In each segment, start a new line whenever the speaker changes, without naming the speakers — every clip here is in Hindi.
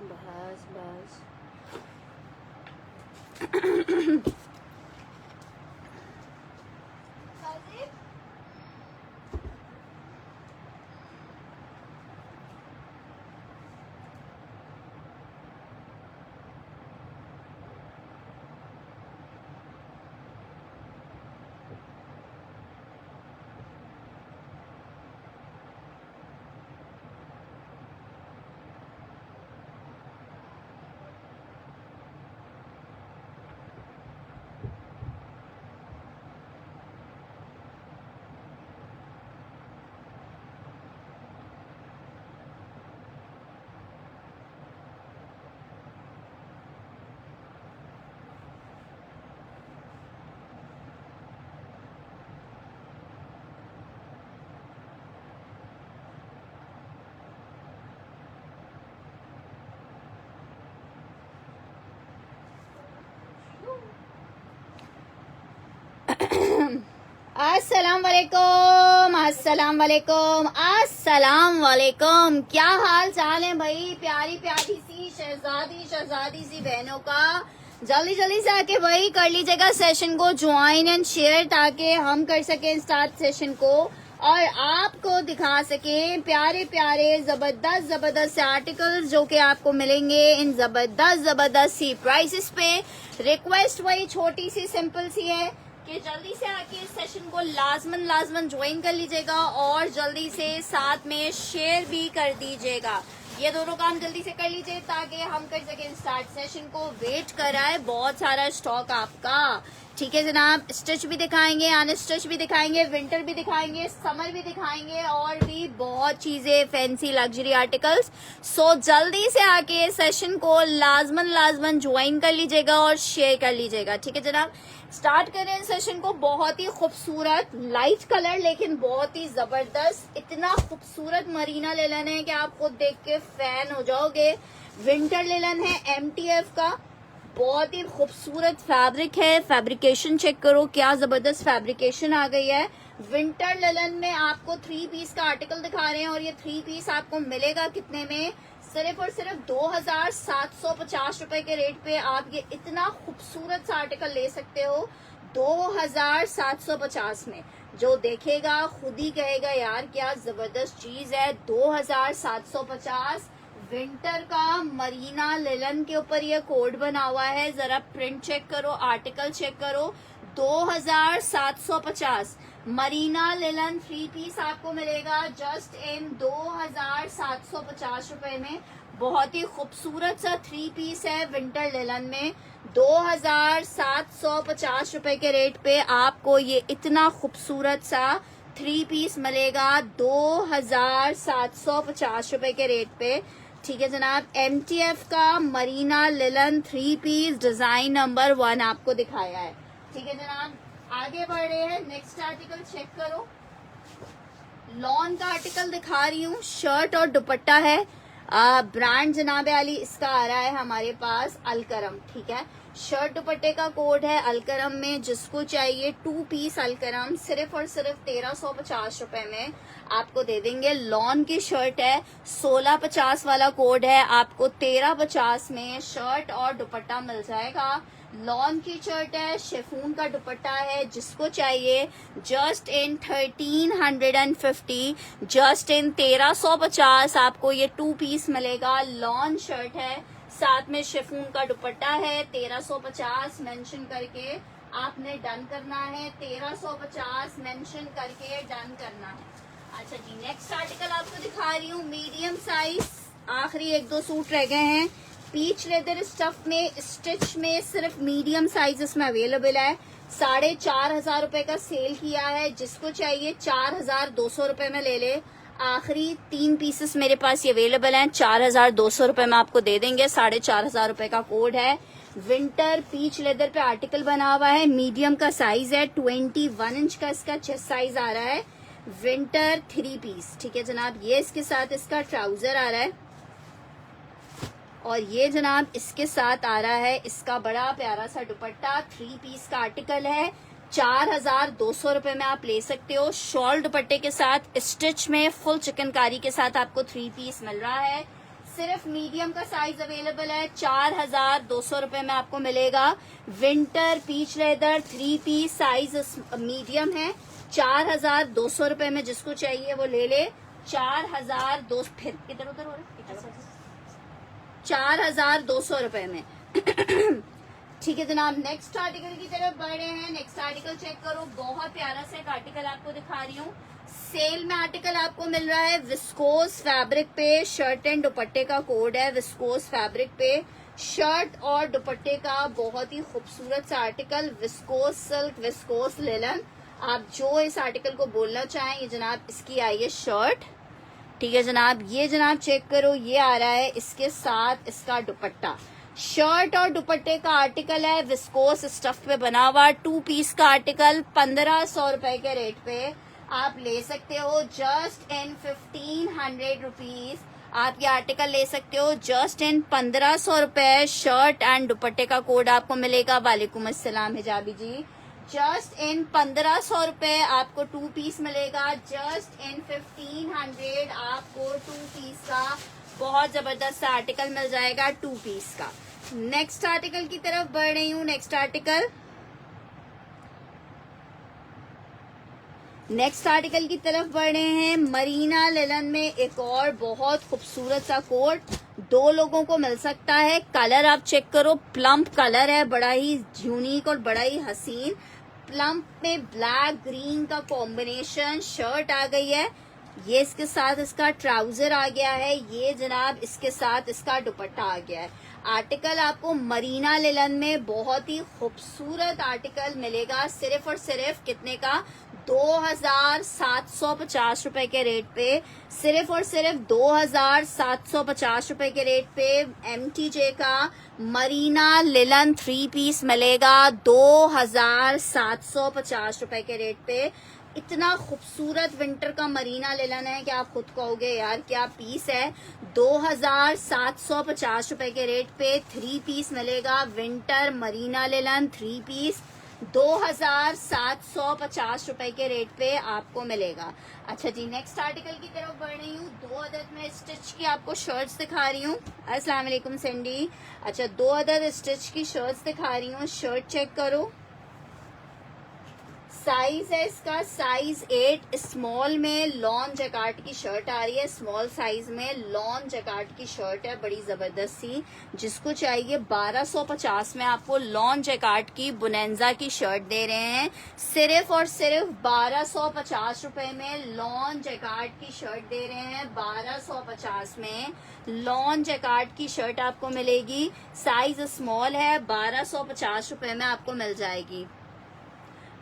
बस बस अस्सलाम वालेकुम, अस्सलाम वालेकुम, अस्सलाम वालेकुम। क्या हाल चाल है भाई प्यारी प्यारी सी शहजादी सी बहनों का। जल्दी जल्दी से आके भाई कर लीजिएगा सेशन को ज्वाइन एंड शेयर, ताकि हम कर सकें स्टार्ट सेशन को और आपको दिखा सकें प्यारे प्यारे जबरदस्त आर्टिकल्स जो कि आपको मिलेंगे इन जबरदस्त सी प्राइसेस पे। रिक्वेस्ट वही छोटी सी सिंपल सी है कि जल्दी से आके इस सेशन को लाजमन ज्वाइन कर लीजिएगा और जल्दी से साथ में शेयर भी कर दीजिएगा। ये दोनों काम जल्दी से कर लीजिए ताकि हम कर सकें स्टार्ट सेशन को। वेट कर रहा है बहुत सारा स्टॉक आपका, ठीक है जनाब। स्टिच भी दिखाएंगे, अनस्टिच भी दिखाएंगे, विंटर भी दिखाएंगे, समर भी दिखाएंगे और भी बहुत चीजें, फैंसी लग्जरी आर्टिकल्स। सो जल्दी से आके सेशन को लाजमन ज्वाइन कर लीजिएगा और शेयर कर लीजिएगा, ठीक है जनाब। स्टार्ट करें सेशन को। बहुत ही खूबसूरत लाइट कलर लेकिन बहुत ही जबरदस्त, इतना खूबसूरत मरीना लेलन है कि आप खुद देख के फैन हो जाओगे। विंटर लेलन है MTF का, बहुत ही खूबसूरत फैब्रिक है। फैब्रिकेशन चेक करो, क्या जबरदस्त फैब्रिकेशन आ गई है। विंटर लेलन में आपको 3 पीस का आर्टिकल दिखा रहे हैं और ये 3 पीस आपको मिलेगा कितने में? सिर्फ और सिर्फ 2750 रुपए के रेट पे आप ये इतना खूबसूरत सा आर्टिकल ले सकते हो 2750 में। जो देखेगा खुद ही कहेगा यार क्या जबरदस्त चीज है। 2750 विंटर का मरीना लिलन के ऊपर ये कोड बना हुआ है। जरा प्रिंट चेक करो, आर्टिकल चेक करो। 2750 मरीना लिलन 3 पीस आपको मिलेगा जस्ट इन 2750 रुपए में। बहुत ही खूबसूरत सा 3 पीस है विंटर लिलन में। 2750 रुपए के रेट पे आपको ये इतना खूबसूरत सा 3 पीस मिलेगा 2750 रुपए के रेट पे, ठीक है जनाब। MTF का Marina linen 3 piece design number 1 आपको दिखाया है, ठीक है जनाब। आगे बढ़ रहे हैं, नेक्स्ट आर्टिकल चेक करो। लॉन का आर्टिकल दिखा रही हूँ, शर्ट और दुपट्टा है। ब्रांड जनाब अली इसका आ रहा है हमारे पास अलकरम, ठीक है। शर्ट दुपट्टे का कोड है अलकरम में। जिसको चाहिए 2 पीस अलकरम सिर्फ और सिर्फ 1350 रुपए में आपको दे देंगे। लॉन की शर्ट है, 1650 वाला कोड है, आपको 1350 में शर्ट और दुपट्टा मिल जाएगा। लॉन की शर्ट है, शिफॉन का दुपट्टा है। जिसको चाहिए जस्ट इन 1350, जस्ट इन 1350 आपको ये 2 पीस मिलेगा। लॉन शर्ट है, साथ में शिफॉन का दुपट्टा है। 1350 मेंशन करके आपने डन करना है, 1350 मेंशन करके डन करना है। अच्छा जी, नेक्स्ट आर्टिकल आपको दिखा रही हूँ मीडियम साइज। आखिरी 1-2 सूट रह गए हैं। पीच लेदर स्टफ में स्टिच में सिर्फ मीडियम साइज इसमें अवेलेबल है। 4500 रुपए का सेल किया है। जिसको चाहिए 4200 रुपए में ले ले। आखिरी 3 पीसेस मेरे पास ये अवेलेबल हैं, 4200 रुपए में आपको दे देंगे। 4500 रुपए का कोड है। विंटर पीच लेदर पे आर्टिकल बना हुआ है। मीडियम का साइज है, 21 इंच का इसका चेस्ट साइज आ रहा है। विंटर 3 पीस, ठीक है जनाब। ये इसके साथ इसका ट्राउजर आ रहा है और ये जनाब इसके साथ आ रहा है इसका बड़ा प्यारा सा दुपट्टा, 3 पीस का आर्टिकल है, 4200 रुपए में आप ले सकते हो। शॉल दुपट्टे के साथ स्टिच में फुल चिकनकारी के साथ आपको 3 पीस मिल रहा है। सिर्फ मीडियम का साइज अवेलेबल है, 4200 रुपए में आपको मिलेगा। Winter peach leather 3 piece size medium है, 4200 रुपए में जिसको चाहिए वो ले ले। 4200 फिर इधर उधर हो रहा है, 4200 रुपए में। ठीक है जनाब, नेक्स्ट आर्टिकल की तरफ बढ़ रहे हैं। नेक्स्ट आर्टिकल चेक करो, बहुत प्यारा सा एक आर्टिकल आपको दिखा रही हूँ। सेल में आर्टिकल आपको मिल रहा है विस्कोस फैब्रिक पे, शर्ट एंड दुपट्टे का कोड है विस्कोस फैब्रिक पे, शर्ट और दुपट्टे का बहुत ही खूबसूरत सा article, viscose silk, viscose linen, आप जो इस आर्टिकल को बोलना चाहें। ये जनाब इसकी आई है शर्ट, ठीक है जनाब। ये जनाब चेक करो, ये आ रहा है इसके साथ इसका दुपट्टा। शर्ट और दुपट्टे का आर्टिकल है, विस्कोस स्टफ पे बना हुआ, 2 पीस का आर्टिकल, 1500 रुपए के रेट पे आप ले सकते हो। जस्ट इन 1500 रुपीज आप ये आर्टिकल ले सकते हो, जस्ट इन 1500 रुपए। शर्ट एंड दुपट्टे का कोड आपको मिलेगा। वालेकुम अस्सलाम हिजाबी जी। जस्ट इन 1500 रुपए आपको 2 पीस मिलेगा। जस्ट इन 1500 आपको 2 पीस का बहुत जबरदस्त आर्टिकल मिल जाएगा, 2 पीस का। नेक्स्ट आर्टिकल की तरफ बढ़ रही हूँ। नेक्स्ट आर्टिकल की तरफ बढ़ रहे हैं। मरीना लिलन में एक और बहुत खूबसूरत सा कोट 2 लोगों को मिल सकता है। कलर आप चेक करो, प्लम्प कलर है, बड़ा ही यूनिक और बड़ा ही हसीन। प्लम्प में ब्लैक ग्रीन का कॉम्बिनेशन, शर्ट आ गई है, ये इसके साथ इसका ट्राउजर आ गया है, ये जनाब इसके साथ इसका दुपट्टा आ गया है। आर्टिकल आपको मरीना लिलन में बहुत ही खूबसूरत आर्टिकल मिलेगा, सिर्फ और सिर्फ कितने का, 2750 रुपए के रेट पे, सिर्फ और सिर्फ 2750 रुपए के रेट पे MTJ का मरीना लिलन 3 पीस मिलेगा 2750 रुपए के रेट पे। इतना खूबसूरत विंटर का मरीना लिलन है कि आप खुद कहोगे यार क्या पीस है। 2750 रुपए के रेट पे 3 पीस मिलेगा, विंटर मरीना लिलन 3 पीस 2750 रुपए के रेट पे आपको मिलेगा। अच्छा जी, नेक्स्ट आर्टिकल की तरफ बढ़ रही हूँ। 2 अदद में स्टिच की आपको शर्ट्स दिखा रही हूँ। अस्सलाम वालेकुम सेंडी। अच्छा, 2 अदद स्टिच की शर्ट्स दिखा रही हूँ। शर्ट चेक करो, साइज है इसका साइज 8 स्मॉल में लॉन जैकार्ड की शर्ट आ रही है। स्मॉल साइज में लॉन जैकार्ड की शर्ट है, बड़ी जबरदस्त सी, जिसको चाहिए 1250 में आपको लॉन जैकार्ड की बुनेंजा की शर्ट दे रहे हैं। सिर्फ और सिर्फ 1250 रुपए में लॉन जैकार्ड की शर्ट दे रहे हैं। 1250 में लॉन जैकार्ड की शर्ट आपको मिलेगी, साइज स्मॉल है, 1250 रुपए में आपको मिल जाएगी।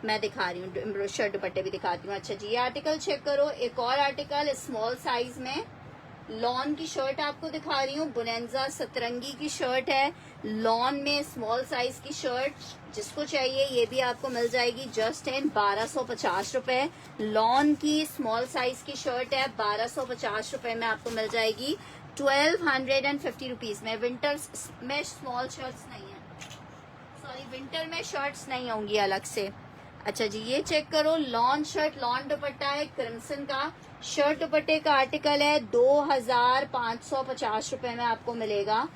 मैं दिखा रही हूँ, शर्ट दुपट्टे भी दिखाती हूँ। अच्छा जी, ये आर्टिकल चेक करो, एक और आर्टिकल स्मॉल साइज में लॉन की शर्ट आपको दिखा रही हूँ। बुनेंजा सतरंगी की शर्ट है, लॉन में स्मॉल साइज की शर्ट, जिसको चाहिए ये भी आपको मिल जाएगी जस्ट इन 1250 रुपए। लॉन की स्मॉल साइज की शर्ट है, 1250 रुपए में आपको मिल जाएगी 1250 रुपीज में। विंटर में स्मॉल शर्ट्स नहीं है, सॉरी विंटर में शर्ट्स नहीं होंगी अलग से। अच्छा जी, ये चेक करो, लॉन शर्ट, लॉन दुपट्टा है क्रिम्सन का, शर्ट दुपट्टे का आर्टिकल है, 2550 रुपए में आपको मिलेगा।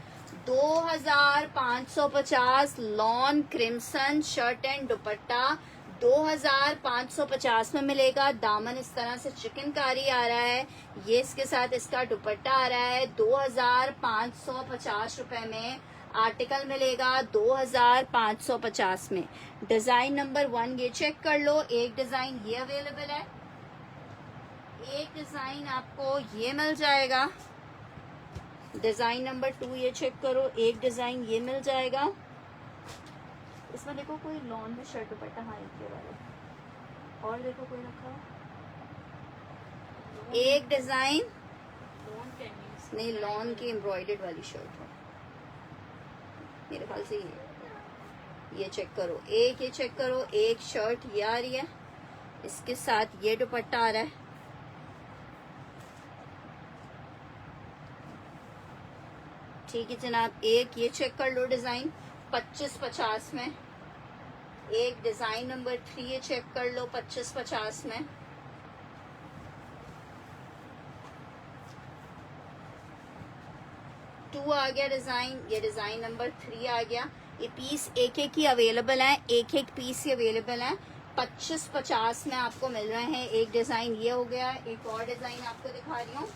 2550 लॉन क्रिम्सन शर्ट एंड दुपट्टा 2550 में मिलेगा। दामन इस तरह से चिकनकारी आ रहा है, ये इसके साथ इसका दुपट्टा आ रहा है। 2550 रुपए में आर्टिकल मिलेगा, 2550 में। डिजाइन नंबर 1 ये चेक कर लो, एक डिजाइन ये अवेलेबल है, एक डिजाइन आपको ये मिल जाएगा। डिजाइन नंबर 2 ये चेक करो, एक डिजाइन ये मिल जाएगा। इसमें देखो कोई लॉन में शर्ट दुपट्टा, हाँ एक ये वाला, और देखो कोई रखा, एक डिजाइन नहीं, लॉन की एम्ब्रॉयडर्ड वाली शर्ट है मेरे ख्याल से। ये चेक करो, एक ये चेक करो, एक शर्ट ये आ रही है, इसके साथ ये दुपट्टा आ रहा है। ठीक है जनाब। एक ये चेक कर लो डिजाइन 2550 में। एक डिजाइन नंबर 3 ये चेक कर लो 2550 में। टू आ गया डिजाइन, ये डिजाइन नंबर 3 आ गया। ये पीस एक एक ही अवेलेबल है, एक एक पीस ही अवेलेबल है। 2550 में आपको मिल रहे हैं। एक डिजाइन ये हो गया, एक और डिजाइन आपको दिखा रही हूँ।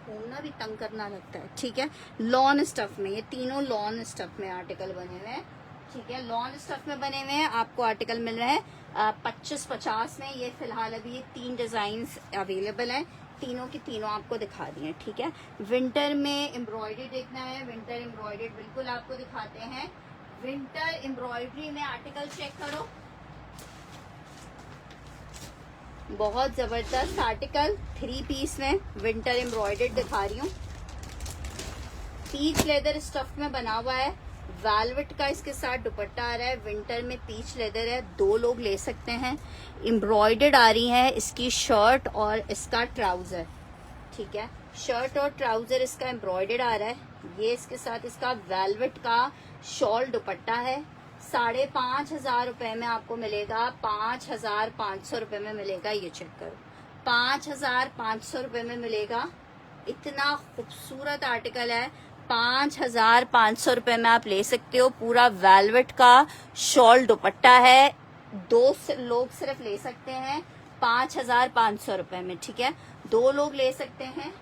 घूमना भी तंग करना लगता है। ठीक है, लॉन स्टफ में, ये तीनों लॉन स्टफ में आर्टिकल बने हुए हैं। ठीक है, लॉन स्टफ में बने हुए हैं। आपको आर्टिकल मिल रहा है 2550 में। ये फिलहाल अभी ये 3 डिजाइन अवेलेबल हैं। तीनों की तीनों आपको दिखा दी है। ठीक है, विंटर में एम्ब्रॉयडरी देखना है, विंटर एम्ब्रॉयडरी बिल्कुल आपको दिखाते हैं। विंटर एम्ब्रॉयडरी में आर्टिकल चेक करो, बहुत जबरदस्त आर्टिकल 3 पीस में विंटर एम्ब्रॉयडर्ड दिखा रही हूँ। पीच लेदर स्टफ में बना हुआ है, वेलवेट का इसके साथ दुपट्टा आ रहा है। विंटर में पीच लेदर है, 2 लोग ले सकते हैं। एम्ब्रॉयडर्ड आ रही है इसकी शर्ट और इसका ट्राउजर। ठीक है, शर्ट और ट्राउजर इसका एम्ब्रॉयडर्ड आ रहा है। ये इसके साथ इसका वेलवेट का शॉल दुपट्टा है। 5,500 रुपए में आपको मिलेगा, 5,500 रुपए में मिलेगा। ये चेक करो, 5,500 रुपए में मिलेगा। इतना खूबसूरत आर्टिकल है, 5,500 रुपए में आप ले सकते हो। पूरा वेलवेट का शॉल दुपट्टा है, 2 लोग सिर्फ ले सकते हैं 5,500 रुपए में। ठीक है, 2 लोग ले सकते हैं।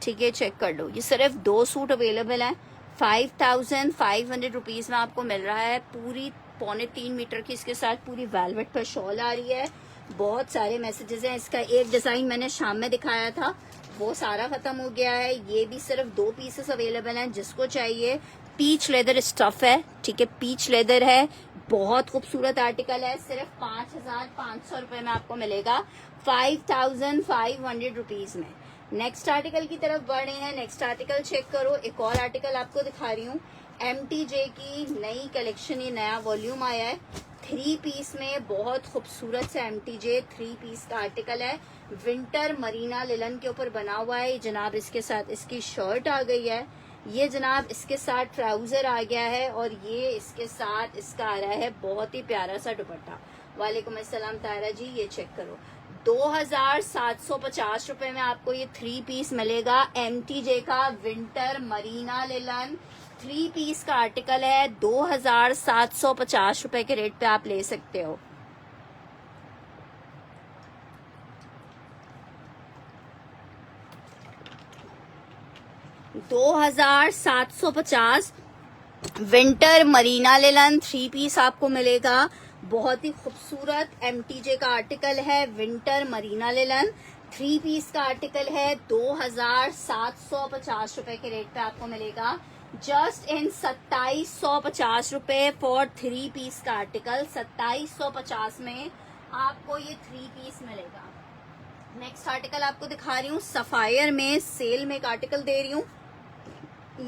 ठीक है, चेक कर लो। ये सिर्फ 2 सूट अवेलेबल हैं। 5,500 रुपीज में आपको मिल रहा है। पूरी 2.25 मीटर की इसके साथ पूरी वेलवेट पर शॉल आ रही है। बहुत सारे मैसेजेस हैं। इसका एक डिजाइन मैंने शाम में दिखाया था, वो सारा खत्म हो गया है। ये भी सिर्फ 2 पीसेस अवेलेबल हैं, जिसको चाहिए। पीच लेदर स्टफ है। ठीक है, पीच लेदर है, बहुत खूबसूरत आर्टिकल है। सिर्फ 5,500 रुपए में आपको मिलेगा, 5,500 रुपीज में। नेक्स्ट आर्टिकल की तरफ बढ़ रहे हैं। नेक्स्ट आर्टिकल चेक करो, एक और आर्टिकल आपको दिखा रही हूँ। MTJ की नई कलेक्शन, ये नया वॉल्यूम आया है 3 पीस में। बहुत खूबसूरत से MTJ 3 पीस का आर्टिकल है। विंटर मरीना लिलन के ऊपर बना हुआ है। जनाब इसके साथ इसकी शर्ट आ गई है। ये जनाब इसके साथ ट्राउजर आ गया है, और ये इसके साथ इसका आ रहा है बहुत ही प्यारा सा दुपट्टा। वालेकुम अस्सलाम तारा जी, ये चेक करो, 2,750 रुपए में आपको ये 3 पीस मिलेगा। MTJ का विंटर मरीना लिलन 3 पीस का आर्टिकल है। 2,750 रुपए के रेट पे आप ले सकते हो। $2,750 विंटर मरीना लिलन 3 पीस आपको मिलेगा। बहुत ही खूबसूरत MTJ का आर्टिकल है। विंटर मरीना लिलन 3 पीस का आर्टिकल है। 2,750 रुपए के रेट पे आपको मिलेगा। जस्ट इन 2,750 रुपए फॉर 3 पीस का आर्टिकल। 2,750 में आपको ये 3 पीस मिलेगा। नेक्स्ट आर्टिकल आपको दिखा रही हूँ, सफायर में सेल में एक आर्टिकल दे रही हूँ।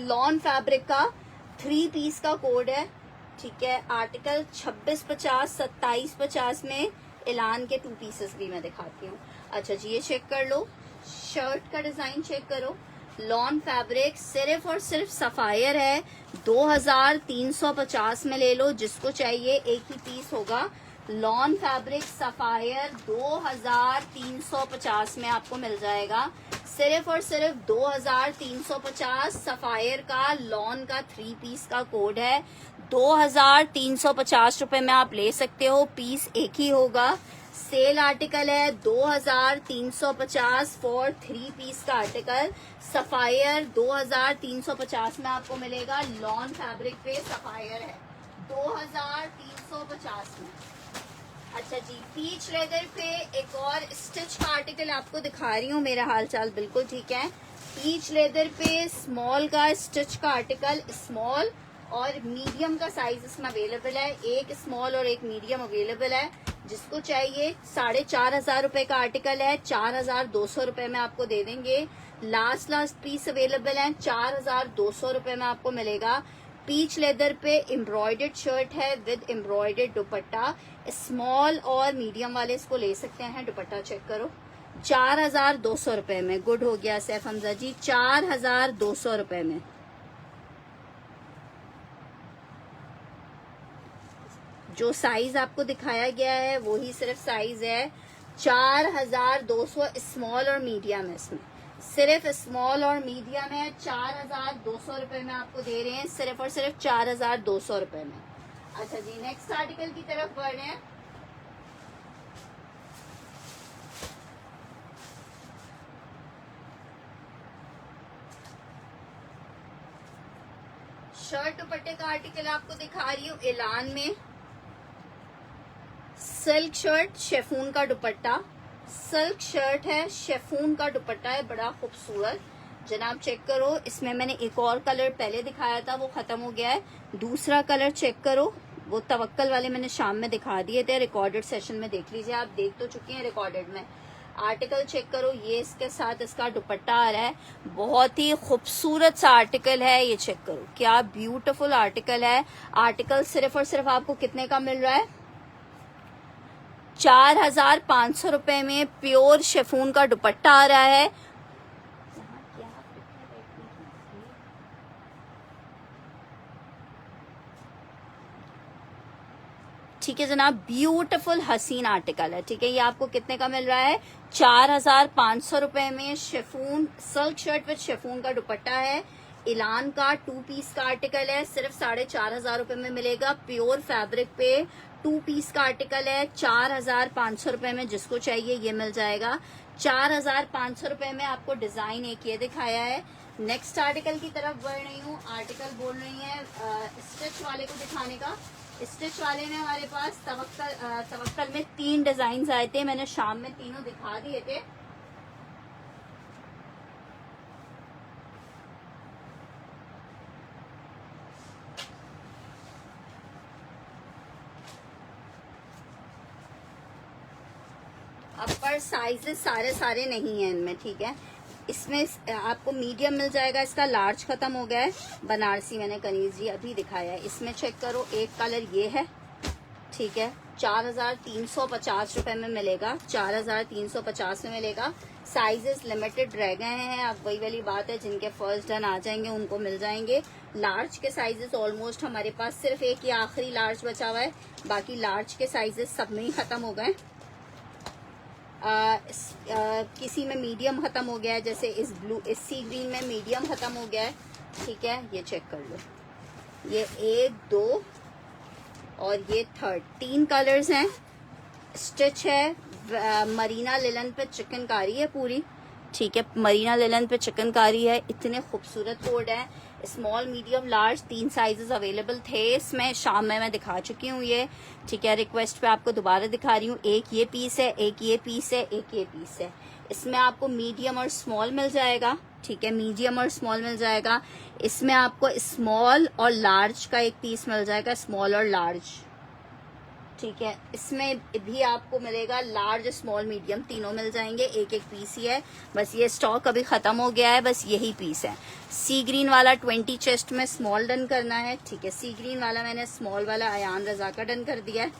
लॉन फैब्रिक का 3 पीस का कोड है। ठीक है, आर्टिकल 2650 2750 में एलान के 2 पीसेस भी मैं दिखाती हूँ। अच्छा जी, ये चेक कर लो, शर्ट का डिजाइन चेक करो। लॉन फैब्रिक सिर्फ और सिर्फ सफायर है, 2350 में ले लो, जिसको चाहिए एक ही पीस होगा। लॉन फैब्रिक सफायर 2350 में आपको मिल जाएगा, सिर्फ और सिर्फ 2350 सफायर का लॉन का 3 पीस का कोड है। 2350 रुपए में आप ले सकते हो, पीस एक ही होगा। सेल आर्टिकल है 2350 फॉर 3 पीस का आर्टिकल। सफायर 2350 में आपको मिलेगा, लॉन फैब्रिक पे सफायर है 2350 में। अच्छा जी, पीच लेदर पे एक और स्टिच का आर्टिकल आपको दिखा रही हूँ, मेरा हाल चाल बिल्कुल ठीक है। पीच लेदर पे स्मॉल का स्टिच का आर्टिकल, स्मॉल और मीडियम का साइज इसमें अवेलेबल है, एक स्मॉल और एक मीडियम अवेलेबल है। जिसको चाहिए 4500 रुपए का आर्टिकल है, 4200 रुपए में आपको दे देंगे। लास्ट पीस अवेलेबल है, 4200 रुपए में आपको मिलेगा। पीच लेदर पे एम्ब्रॉयडर्ड शर्ट है विद एम्ब्रॉयडर्ड दुपट्टा, स्मॉल और मीडियम वाले इसको ले सकते हैं। दुपट्टा चेक करो, 4200 रुपए में। गुड हो गया सैफ हमजा जी, 4200 रुपए में। जो साइज आपको दिखाया गया है वही सिर्फ साइज है, 4200 स्मॉल और मीडियम है। इसमें सिर्फ स्मॉल और मीडियम है, 4200 रुपए में आपको दे रहे हैं, सिर्फ और सिर्फ 4200 रुपए में। अच्छा जी, नेक्स्ट आर्टिकल की तरफ बढ़ रहे हैं। शर्ट दुपट्टे का आर्टिकल आपको दिखा रही हूँ एलान में। सिल्क शर्ट, शेफून का दुपट्टा, सिल्क शर्ट है, शेफून का दुपट्टा है, बड़ा खूबसूरत। जनाब चेक करो, इसमें मैंने एक और कलर पहले दिखाया था, वो खत्म हो गया है। दूसरा कलर चेक करो, वो तवक्कल वाले मैंने शाम में दिखा दिए थे, रिकॉर्डेड सेशन में देख लीजिए, आप देख तो चुके हैं रिकॉर्डेड में। आर्टिकल चेक करो, ये इसके साथ इसका दुपट्टा आ रहा है, बहुत ही खूबसूरत सा आर्टिकल है। ये चेक करो, क्या ब्यूटीफुल आर्टिकल है। आर्टिकल सिर्फ और सिर्फ आपको कितने का मिल रहा है, 4500 रुपए में। प्योर शेफून का दुपट्टा आ रहा है। ठीक है जनाब, ब्यूटीफुल हसीन आर्टिकल है। ठीक है, ये आपको कितने का मिल रहा है, 4500 रुपए में। Chiffon silk shirt with chiffon का दुपट्टा है, इलान का 2 पीस का आर्टिकल है, सिर्फ 4500 रुपए में मिलेगा। प्योर फैब्रिक पे 2 पीस का आर्टिकल है, 4500 रुपए में। जिसको चाहिए ये मिल जाएगा, 4500 रुपए में। आपको डिजाइन एक ये दिखाया है। नेक्स्ट आर्टिकल की तरफ बढ़ रही हूँ। आर्टिकल बोल रही है स्टिच वाले को दिखाने का। स्टिच वाले में हमारे पास तवक्कल में 3 डिजाइन आए थे, मैंने शाम में तीनों दिखा दिए थे। अब पर साइजेस सारे नहीं है इनमें। ठीक है, इसमें आपको मीडियम मिल जाएगा, इसका लार्ज खत्म हो गया है। बनारसी मैंने कनीज जी अभी दिखाया है। इसमें चेक करो, एक कलर ये है, ठीक है, 4350 रुपए में मिलेगा, 4350 में मिलेगा। साइजेस लिमिटेड रह गए हैं, अब वही वाली बात है, जिनके फर्स्ट डन आ जाएंगे उनको मिल जाएंगे। लार्ज के साइजेस ऑलमोस्ट हमारे पास सिर्फ एक ही आखिरी लार्ज बचा हुआ है, बाकी लार्ज के साइजेस सब में ही खत्म हो गए। किसी में मीडियम खत्म हो गया है, जैसे इस सी ग्रीन में मीडियम खत्म हो गया है। ठीक है, ये चेक कर लो, ये 1 2 और ये 3 कलर्स हैं। स्टिच है मरीना लिलन पे चिकनकारी है पूरी। ठीक है, मरीना लिलन पे चिकनकारी है। इतने खूबसूरत कोड है, small medium large 3 sizes available थे इसमें। शाम में मैं दिखा चुकी हूँ ये। ठीक है, रिक्वेस्ट पे आपको दोबारा दिखा रही हूँ। एक ये पीस है, एक ये पीस है, एक ये पीस है। इसमें आपको मीडियम और स्मॉल मिल जाएगा। ठीक है, मीडियम और स्मॉल मिल जाएगा। इसमें आपको स्मॉल और लार्ज का एक पीस मिल जाएगा, स्मॉल और लार्ज। ठीक है, इसमें भी आपको मिलेगा लार्ज स्मॉल मीडियम, तीनों मिल जाएंगे, एक एक पीस ही है। बस ये स्टॉक अभी खत्म हो गया है, बस यही पीस है। सी ग्रीन वाला 20 चेस्ट में स्मॉल डन करना है। ठीक है, सी ग्रीन वाला मैंने स्मॉल वाला अयान रजा का डन कर दिया है।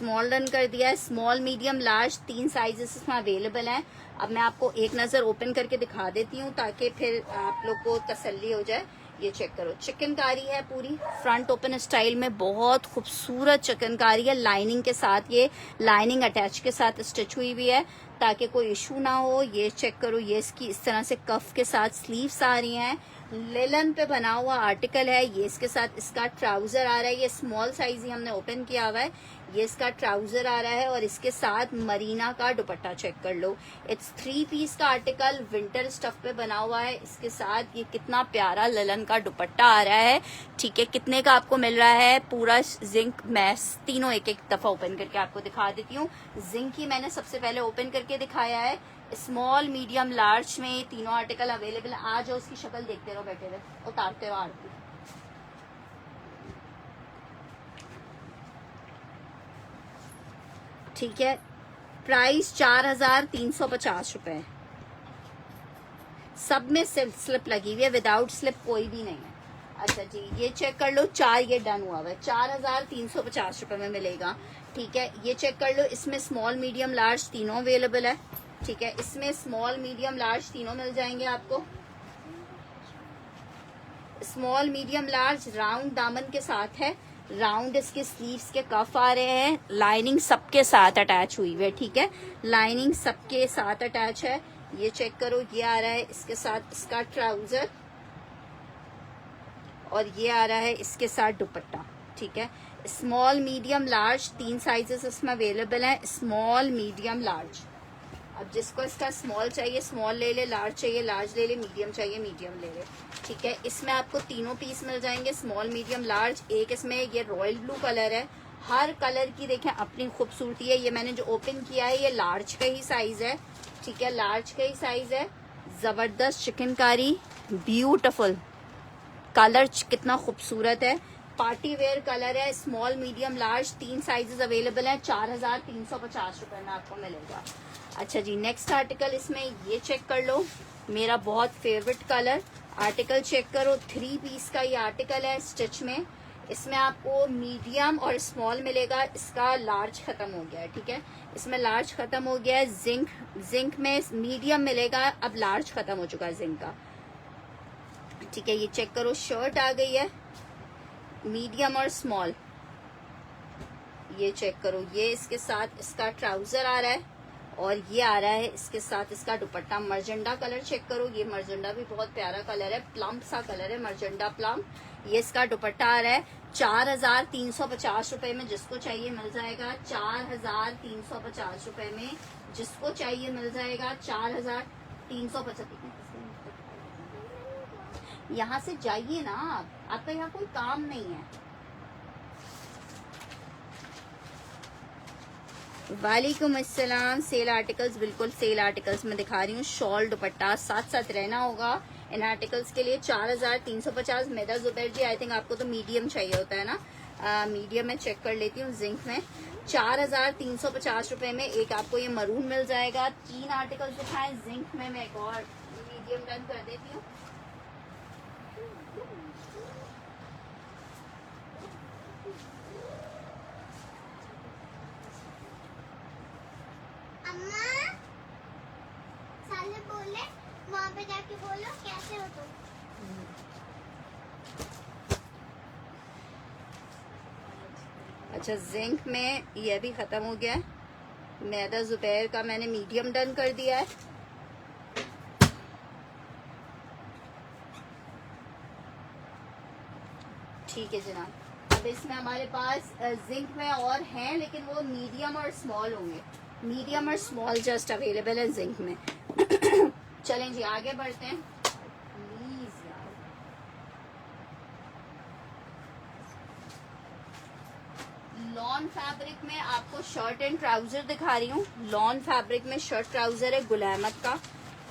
स्मॉल डन कर दिया है। स्मॉल मीडियम लार्ज 3 साइजेस इसमें अवेलेबल हैं। अब मैं आपको एक नज़र ओपन करके दिखा देती हूँ ताकि फिर आप लोग को तसल्ली हो जाए। ये चेक करो, चिकनकारी है पूरी, फ्रंट ओपन स्टाइल में, बहुत खूबसूरत चिकनकारी है। लाइनिंग के साथ, ये लाइनिंग अटैच के साथ स्टिच हुई हुई है ताकि कोई इशू ना हो। ये चेक करो, ये इसकी इस तरह से कफ के साथ स्लीव्स आ रही हैं। लेलन पे बना हुआ आर्टिकल है। ये इसके साथ इसका ट्राउजर आ रहा है, ये स्मॉल साइज ही हमने ओपन किया हुआ है। ये इसका ट्राउजर आ रहा है और इसके साथ मरीना का दुपट्टा चेक कर लो। इट्स 3 पीस का आर्टिकल, विंटर स्टफ पे बना हुआ है। इसके साथ ये कितना प्यारा लेलन का दुपट्टा आ रहा है। ठीक है, कितने का आपको मिल रहा है? पूरा जिंक, मैं तीनों एक एक दफा ओपन करके आपको दिखा देती हूँ। जिंक ही मैंने सबसे पहले ओपन करके दिखाया है। स्मॉल मीडियम लार्ज में तीनों आर्टिकल अवेलेबल है। आ जाओ, उसकी शक्ल देखते रहो बैठे हुए, उतारते रहो आरती। ठीक है, प्राइस 4350 रुपए। सब में स्लिप लगी हुई है, विदाउट स्लिप कोई भी नहीं है। अच्छा जी, ये चेक कर लो, 4 ये डन हुआ है, 4350 रुपए में मिलेगा। ठीक है, ये चेक कर लो, इसमें स्मॉल मीडियम लार्ज तीनों अवेलेबल है। ठीक है, इसमें स्मॉल मीडियम लार्ज तीनों मिल जाएंगे आपको। स्मॉल मीडियम लार्ज राउंड दामन के साथ है, राउंड इसके स्लीव्स के कफ आ रहे हैं, लाइनिंग सबके साथ अटैच हुई है। ठीक है, लाइनिंग सबके साथ अटैच है। ये चेक करो, ये आ रहा है इसके साथ इसका ट्राउजर और ये आ रहा है इसके साथ दुपट्टा। ठीक है, स्मॉल मीडियम लार्ज 3 साइजेस इसमें अवेलेबल हैं, स्मॉल मीडियम लार्ज। अब जिसको इसका स्मॉल चाहिए स्मॉल ले ले, लार्ज चाहिए लार्ज ले ले, मीडियम चाहिए मीडियम ले ले। ठीक है, इसमें आपको तीनों पीस मिल जाएंगे, स्मॉल मीडियम लार्ज। एक इसमें ये रॉयल ब्लू कलर है, हर कलर की देखें अपनी खूबसूरती है। ये मैंने जो ओपन किया है ये लार्ज का ही साइज है। ठीक है, लार्ज का ही साइज है। जबरदस्त चिकनकारी, ब्यूटीफुल कलर, कितना खूबसूरत है, पार्टी वेयर कलर है। Small medium large 3 sizes available हैं, 4350 रुपए में आपको मिलेगा। अच्छा जी, नेक्स्ट आर्टिकल इसमें ये चेक कर लो, मेरा बहुत फेवरेट कलर आर्टिकल चेक करो। 3 पीस का ये आर्टिकल है स्टिच में। इसमें आपको मीडियम और स्मॉल मिलेगा, इसका लार्ज खत्म हो गया है। ठीक है, इसमें लार्ज खत्म हो गया है। जिंक में मीडियम मिलेगा, अब लार्ज खत्म हो चुका है जिंक का। ठीक है, ये चेक करो, शर्ट आ गई है मीडियम और स्मॉल। ये चेक करो, ये इसके साथ इसका ट्राउजर आ रहा है और ये आ रहा है इसके साथ इसका दुपट्टा। मर्जेंडा कलर चेक करो, ये मर्जेंडा भी बहुत प्यारा कलर है, प्लम सा कलर है, मर्जेंडा प्लम। ये इसका दुपट्टा आ रहा है 4350 रुपए में, जिसको चाहिए मिल जाएगा। 4350 रुपए में जिसको चाहिए मिल जाएगा। 4350। यहाँ से जाइए ना आप, आपका यहाँ कोई काम नहीं है। वालेकुम अस्सलाम। सेल आर्टिकल्स, बिल्कुल सेल आर्टिकल्स में दिखा रही हूँ। शॉल दुपट्टा साथ साथ रहना होगा इन आर्टिकल्स के लिए। 4350। मेरा जुबैर जी, आई थिंक आपको तो मीडियम चाहिए होता है ना। मीडियम में चेक कर लेती हूँ। जिंक में 4350 रुपए में एक आपको ये मरून मिल जाएगा। 3 आर्टिकल्स दिखाएं जिंक में, मैं एक और मीडियम डन कर देती हूँ।
बोले वहाँ पे जाके बोलो कैसे हो तुम।
अच्छा, जिंक में ये भी खत्म हो गया है। मैदा जुबैर का मैंने मीडियम डन कर दिया है। ठीक है जनाब, अब इसमें हमारे पास जिंक में और हैं, लेकिन वो मीडियम और स्मॉल होंगे। मीडियम और स्मॉल जस्ट अवेलेबल है जिंक में। चलें जी, आगे बढ़ते हैं प्लीज यार। लॉन फैब्रिक में आपको शर्ट एंड ट्राउजर दिखा रही हूँ। लॉन फैब्रिक में शर्ट ट्राउजर है गुल अहमद का।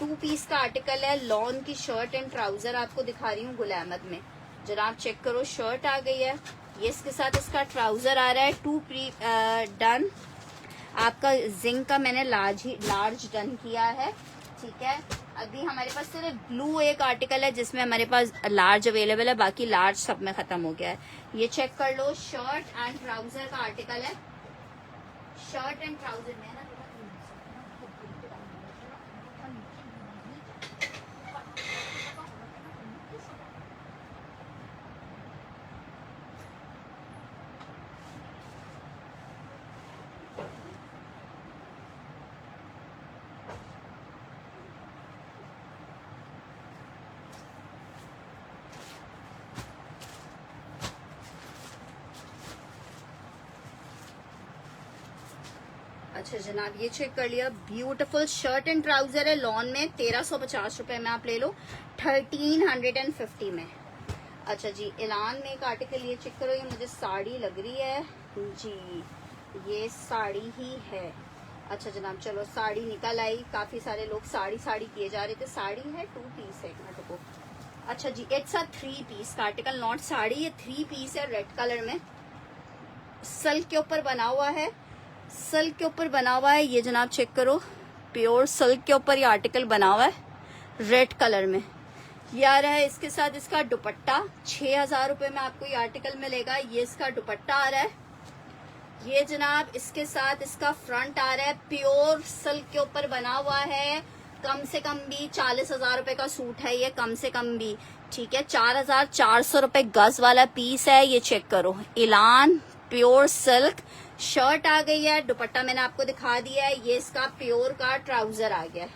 2 पीस का आर्टिकल है। लॉन की शर्ट एंड ट्राउजर आपको दिखा रही हूँ गुल अहमद में। जनाब चेक करो, शर्ट आ गई है, ये इसके साथ इसका ट्राउजर आ रहा है। 2 प्री डन आपका। जिंक का मैंने लार्ज डन किया है। ठीक है, अभी हमारे पास सिर्फ ब्लू एक आर्टिकल है जिसमें हमारे पास लार्ज अवेलेबल है, बाकी लार्ज सब में खत्म हो गया है। ये चेक कर लो, शर्ट एंड ट्राउजर का आर्टिकल है। शर्ट एंड ट्राउजर में है ना। अच्छा जनाब, ये चेक कर लिया, ब्यूटीफुल शर्ट एंड ट्राउजर है लॉन में, 1350 रुपए में आप ले लो, 1350 में। अच्छा जी, एलान में एक आर्टिकल ये चेक करो, ये मुझे साड़ी लग रही है जी, ये साड़ी ही है। अच्छा जनाब, चलो साड़ी निकल आई, काफी सारे लोग साड़ी साड़ी किए जा रहे थे। साड़ी है 2 पीस है, एक मिनट को। अच्छा जी, इट्स अ 3 पीस का आर्टिकल, नॉट साड़ी, ये 3 पीस है रेड कलर में, सिल्क के ऊपर बना हुआ है, सिल्क के ऊपर बना हुआ है ये जनाब, चेक करो, प्योर सिल्क के ऊपर ये आर्टिकल बना हुआ है रेड कलर में। ये आ रहा है इसके साथ इसका दुपट्टा, 6000 रुपए में आपको ये आर्टिकल मिलेगा। ये इसका दुपट्टा आ रहा है, ये जनाब इसके साथ इसका फ्रंट आ रहा है, प्योर सिल्क के ऊपर बना हुआ है, कम से कम भी 40,000 रुपए का सूट है ये, कम से कम भी, ठीक है, 4400 रुपए गज वाला पीस है ये, चेक करो, इलान प्योर सिल्क। शर्ट आ गई है, दुपट्टा मैंने आपको दिखा दिया है, ये इसका प्योर का ट्राउजर आ गया है,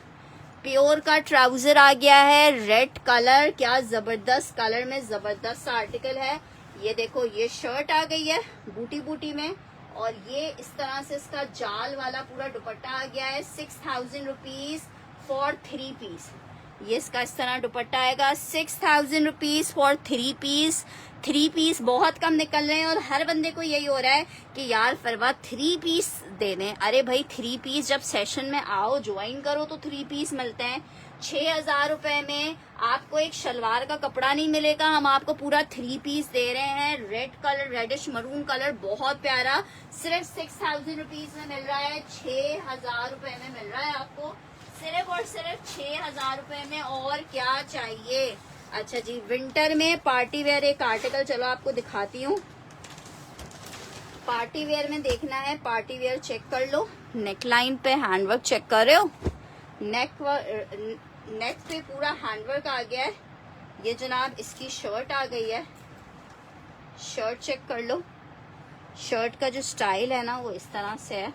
प्योर का ट्राउजर आ गया है, रेड कलर, क्या जबरदस्त कलर में जबरदस्त आर्टिकल है। ये देखो, ये शर्ट आ गई है बूटी बूटी में, और ये इस तरह से इसका जाल वाला पूरा दुपट्टा आ गया है, 6000 रुपीज फॉर 3 पीस। ये इसका इस तरह दुपट्टा आएगा, 6000 रुपीज फॉर 3 पीस। 3 पीस बहुत कम निकल रहे हैं और हर बंदे को यही हो रहा है कि यार फरवा 3 पीस दे दें। अरे भाई 3 पीस जब सेशन में आओ ज्वाइन करो तो 3 पीस मिलते हैं। 6000 रुपए में आपको एक शलवार का कपड़ा नहीं मिलेगा, हम आपको पूरा 3 पीस दे रहे हैं, red colour, reddish maroon colour, बहुत प्यारा, सिर्फ 6000 रुपीज में मिल रहा है, 6000 रुपए में मिल रहा है आपको, सिर्फ और सिर्फ 6000 रुपए में, और क्या चाहिए। अच्छा जी, विंटर में पार्टी वेयर एक आर्टिकल चलो आपको दिखाती हूँ। पार्टी वेयर में देखना है, पार्टी वेयर चेक कर लो, नेकलाइन पे हैंडवर्क चेक कर रहे हो, नेक पे पूरा हैंडवर्क आ गया है। ये जनाब इसकी शर्ट आ गई है, शर्ट चेक कर लो, शर्ट का जो स्टाइल है ना वो इस तरह से है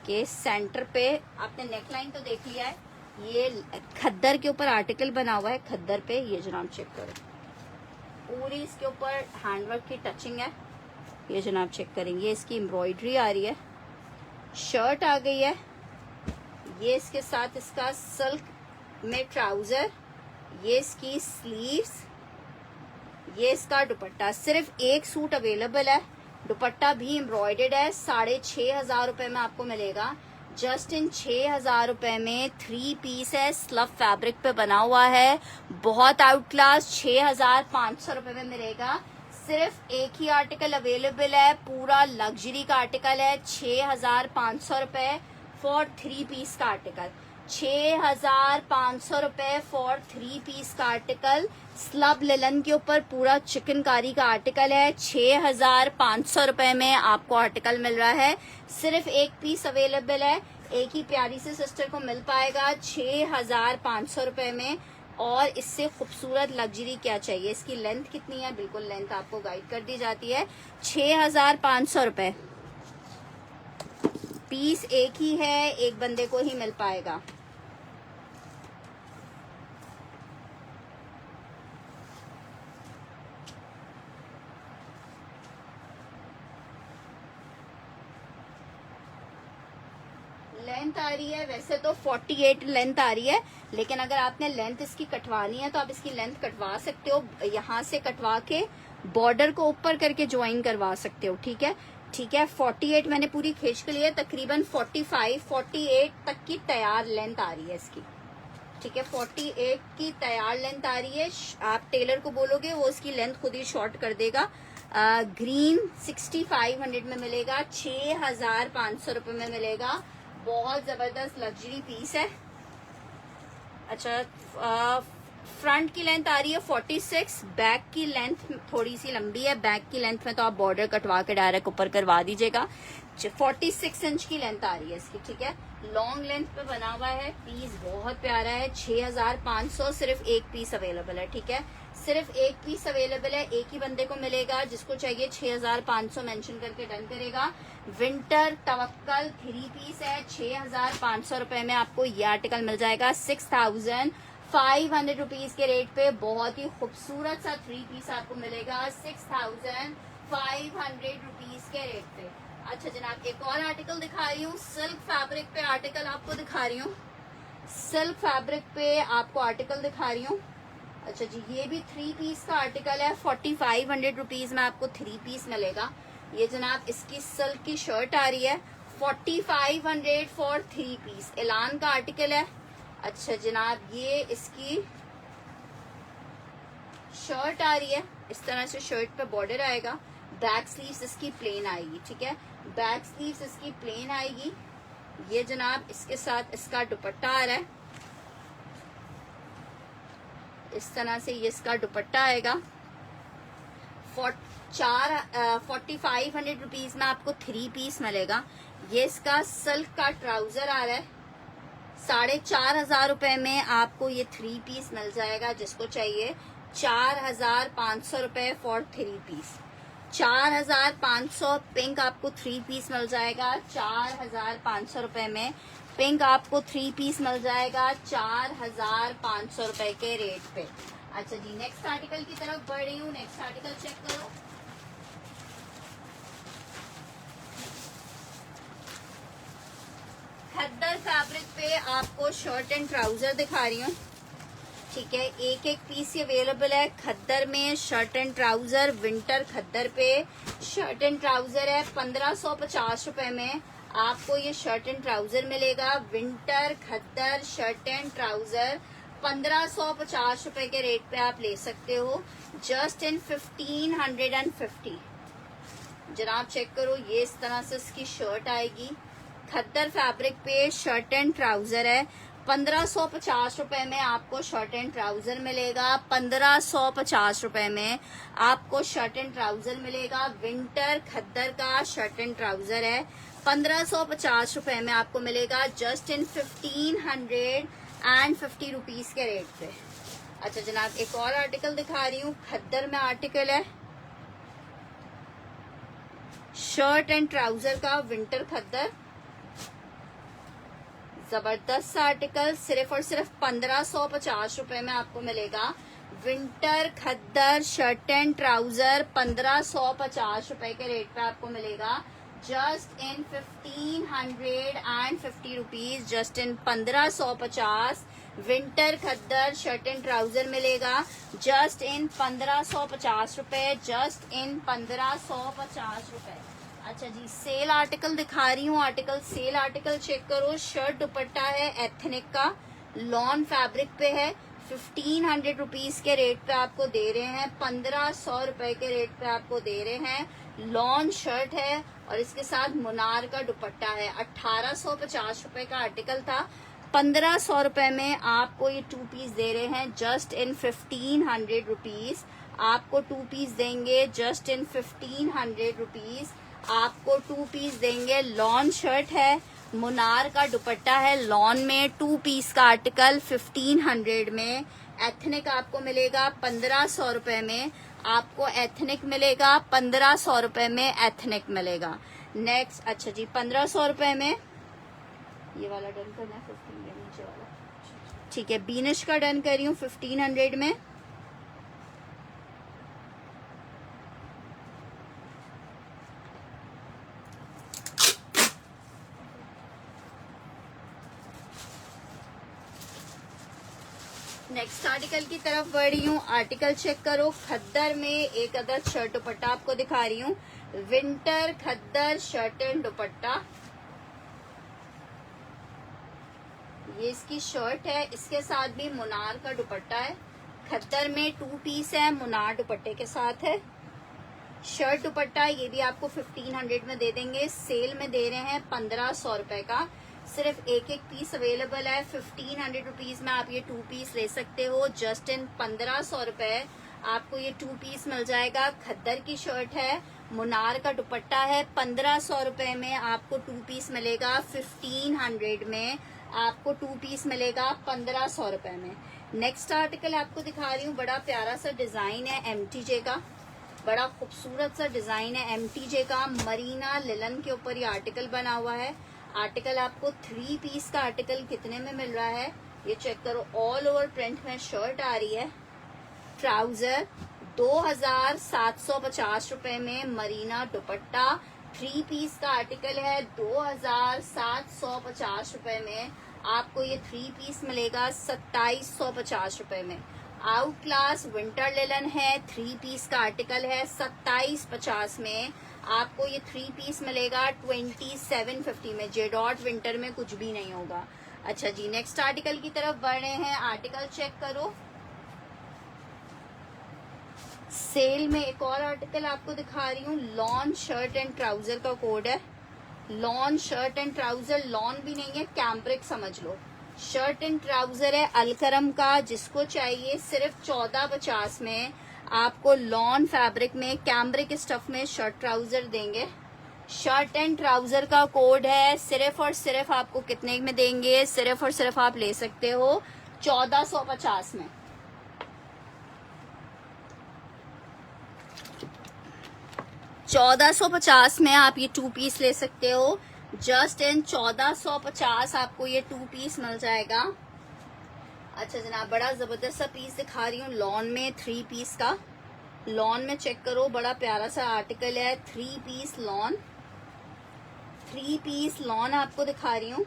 कि सेंटर पे आपने नेकलाइन तो देख लिया है, ये खद्दर के ऊपर आर्टिकल बना हुआ है, खद्दर पे, ये जनाब चेक करो, पूरी इसके ऊपर हैंडवर्क की टचिंग है, ये जनाब चेक करेंगे, इसकी एम्ब्रॉयडरी आ रही है, शर्ट आ गई है, ये इसके साथ इसका सिल्क में ट्राउजर, ये इसकी स्लीव्स, ये इसका दुपट्टा। सिर्फ एक सूट अवेलेबल है, दुपट्टा भी एम्ब्रॉयडर्ड है, 6500 रुपए में आपको मिलेगा, जस्ट इन 6000 रुपए में 3 पीस है, स्लफ फैब्रिक पे बना हुआ है, बहुत आउट क्लास, 6500 रुपए में मिलेगा। सिर्फ एक ही आर्टिकल अवेलेबल है, पूरा लग्जरी का आर्टिकल है, 6500 रुपए फॉर 3 पीस का आर्टिकल, 6500 रुपए फॉर 3 पीस का आर्टिकल, स्लब लिलन के ऊपर पूरा चिकनकारी का आर्टिकल है, 6500 रुपए में आपको आर्टिकल मिल रहा है। सिर्फ एक पीस अवेलेबल है, एक ही प्यारी सी सिस्टर को मिल पाएगा 6500 रुपए में, और इससे खूबसूरत लग्जरी क्या चाहिए। इसकी लेंथ कितनी है, बिल्कुल लेंथ आपको गाइड कर दी जाती है, 6500 रुपए, पीस एक ही है, एक बंदे को ही मिल पाएगा। लेंथ आ रही है वैसे तो 48 लेंथ आ रही है, लेकिन अगर आपने लेंथ इसकी कटवानी है तो आप इसकी लेंथ कटवा सकते हो, यहाँ से कटवा के बॉर्डर को ऊपर करके ज्वाइन करवा सकते हो, ठीक है, ठीक है। 48 मैंने पूरी खींच के लिए, तकरीबन 48 तक की तैयार लेंथ आ रही है इसकी, ठीक है, 48 की तैयार लेंथ आ रही है। आप टेलर को बोलोगे वो इसकी लेंथ खुद ही शॉर्ट कर देगा। ग्रीन 6500 में मिलेगा, 6500 रुपए में मिलेगा, बहुत जबरदस्त लग्जरी पीस है। अच्छा फ्रंट की लेंथ आ रही है 46, बैक की लेंथ थोड़ी सी लंबी है। बैक की लेंथ में तो आप बॉर्डर कटवा के डायरेक्ट ऊपर करवा दीजिएगा। 46 इंच की लेंथ आ रही है इसकी, ठीक है। लॉन्ग लेंथ पे बना हुआ है, पीस बहुत प्यारा है। 6500, सिर्फ एक पीस अवेलेबल है, ठीक है। सिर्फ एक पीस अवेलेबल है, एक ही बंदे को मिलेगा। जिसको चाहिए 6500 मेंशन करके डन करेगा। विंटर तवक्कल 3 पीस है, 6500 रुपए में आपको ये आर्टिकल मिल जाएगा। 6500 रुपीज के रेट पे बहुत ही खूबसूरत सा 3 पीस आपको मिलेगा 6500 रुपीज के रेट पे। अच्छा जनाब, एक और आर्टिकल दिखा रही हूँ, सिल्क फैब्रिक पे आर्टिकल आपको दिखा रही हूँ। सिल्क फैब्रिक पे आपको आर्टिकल दिखा रही हूँ। अच्छा जी, ये भी 3 पीस का आर्टिकल है। 4500 रुपीज में आपको 3 पीस मिलेगा। ये जनाब इसकी सिल्क की शर्ट आ रही है, 4500 फॉर 3 पीस। एलान का आर्टिकल है। अच्छा जनाब, ये इसकी शर्ट आ रही है, इस तरह से शर्ट पे बॉर्डर आएगा। बैक स्लीव्स इसकी प्लेन आएगी, ठीक है। बैक स्लीव्स इसकी प्लेन आएगी। ये जनाब इसके साथ इसका दुपट्टा आ रहा है, इस तरह से ये इसका दुपट्टा आएगा। 4500 रुपीज में आपको 3 पीस मिलेगा। ये इसका सिल्क का ट्राउजर आ रहा है, 4500 रुपए में आपको ये 3 पीस मिल जाएगा। जिसको चाहिए 4500 रुपए फॉर 3 पीस। 4500 पिंक आपको 3 पीस मिल जाएगा। 4500 रुपए में पिंक आपको 3 पीस मिल जाएगा 4500 रुपए के रेट पे। अच्छा जी, नेक्स्ट आर्टिकल की तरफ बढ़ रही हूँ। नेक्स्ट आर्टिकल चेक करो। खद्दर फैब्रिक पे आपको शर्ट एंड ट्राउजर दिखा रही हूँ, ठीक है। एक एक पीस अवेलेबल है खद्दर में। शर्ट एंड ट्राउजर विंटर खद्दर पे शर्ट एंड ट्राउजर है। 1550 रुपए में आपको ये शर्ट एंड ट्राउजर मिलेगा। Winter khaddar shirt and trouser 1550 रुपए के रेट पे आप ले सकते हो, जस्ट इन 1550। जनाब चेक करो, ये इस तरह से इसकी शर्ट आएगी। खद्दर फैब्रिक पे शर्ट एंड ट्राउजर है। 1550 रुपए में आपको शर्ट एंड ट्राउजर मिलेगा। 1550 रुपए में आपको शर्ट एंड ट्राउजर मिलेगा। विंटर खद्दर का शर्ट एंड ट्राउजर है। 1550 रुपए में आपको मिलेगा, जस्ट इन 1550 रुपीज के रेट पे। अच्छा जनाब, एक और आर्टिकल दिखा रही हूँ। खद्दर में आर्टिकल है, शर्ट एंड ट्राउजर का विंटर खद्दर, जबरदस्त आर्टिकल। सिर्फ और सिर्फ 1550 रुपए में आपको मिलेगा। Winter khaddar shirt and trouser 1550 रुपए के रेट पे आपको मिलेगा, just in 1550 rupees. Just in 1550 winter khaddar shirt and trouser मिलेगा, जस्ट इन 1550 रुपए। जस्ट इन 1550 रुपए। अच्छा जी, सेल आर्टिकल दिखा रही हूँ। आर्टिकल सेल आर्टिकल चेक करो। शर्ट दुपट्टा है एथनिक का, लॉन फैब्रिक पे है। 1500 रुपीज के रेट पे आपको दे रहे हैं। 1500 रुपए के रेट पे आपको दे रहे हैं। लॉन शर्ट है और इसके साथ मुनार का दुपट्टा है। 1850 रुपए का आर्टिकल था, 1500 रुपए में आपको ये 2 पीस दे रहे हैं, जस्ट इन 1500 रुपीज। आपको 2 पीस देंगे, जस्ट इन 1500 रुपीज आपको 2 पीस देंगे। लॉन शर्ट है, मुनार का दुपट्टा है, लॉन में 2 पीस का आर्टिकल 1500 में। एथनिक आपको मिलेगा 1500 रुपए में। आपको एथनिक मिलेगा 1500 रुपए में, एथनिक मिलेगा। नेक्स्ट, अच्छा जी, 1500 रुपए में ये वाला डन करना है, 1500 नीचे वाला, ठीक है। बीनिश का डन कर रही हूँ 1500 में। नेक्स्ट आर्टिकल की तरफ बढ़ रही हूँ। आर्टिकल चेक करो। खद्दर में एक अदर शर्ट दुपट्टा आपको दिखा रही हूँ। विंटर खद्दर शर्ट एंड दुपट्टा, ये इसकी शर्ट है, इसके साथ भी मुनार का दुपट्टा है। खद्दर में 2 पीस है, मुनार दुपट्टे के साथ है। शर्ट दुपट्टा ये भी आपको 1500 में दे देंगे। सेल में दे रहे हैं 1500 रुपए का। सिर्फ एक एक पीस अवेलेबल है। 1500 रुपीज में आप ये 2 पीस ले सकते हो। जस्ट इन 1500 रुपए आपको ये 2 पीस मिल जाएगा। खद्दर की शर्ट है, मुनार का दुपट्टा है। 1500 रुपए में आपको 2 पीस मिलेगा। 1500 में आपको 2 पीस मिलेगा 1500 रुपए में। नेक्स्ट आर्टिकल आपको दिखा रही हूँ, बड़ा प्यारा सा डिजाइन है MTJ का, बड़ा खूबसूरत सा डिजाइन है MTJ का। मरीना लिलन के ऊपर ये आर्टिकल बना हुआ है। आर्टिकल आपको 3 पीस का आर्टिकल कितने में मिल रहा है ये चेक करो। ऑल ओवर प्रिंट में शर्ट आ रही है। ट्राउजर 2750 रुपए में। मरीना दुपट्टा 3 पीस का आर्टिकल है। 2750 रुपए में आपको ये 3 पीस मिलेगा 2750 रुपए में। आउट क्लास विंटर लिलन है, 3 पीस का आर्टिकल है। 2750 में आपको ये 3 पीस मिलेगा 2750 में। जेडॉट विंटर में कुछ भी नहीं होगा। अच्छा जी, नेक्स्ट आर्टिकल की तरफ बढ़ रहे हैं। आर्टिकल चेक करो। सेल में एक और आर्टिकल आपको दिखा रही हूँ। लॉन शर्ट एंड ट्राउजर का कोड है। Lawn shirt and trouser, lawn भी नहीं है, कैम्ब्रिक समझ लो। शर्ट एंड ट्राउजर है अलकरम का। जिसको चाहिए सिर्फ 1450 में आपको लॉन फैब्रिक में कैम्ब्रिक स्टफ में शर्ट ट्राउजर देंगे। शर्ट एंड ट्राउजर का कोड है। सिर्फ और सिर्फ आपको कितने में देंगे, सिर्फ और सिर्फ आप ले सकते हो 1450 में। 1450 में आप ये 2 पीस ले सकते हो। जस्ट इन 1450 आपको ये 2 पीस मिल जाएगा। अच्छा जनाब, बड़ा जबरदस्त सा पीस दिखा रही हूँ लॉन में 3 पीस का। लॉन में चेक करो, बड़ा प्यारा सा आर्टिकल है। 3 पीस लॉन, 3 पीस लॉन आपको दिखा रही हूँ।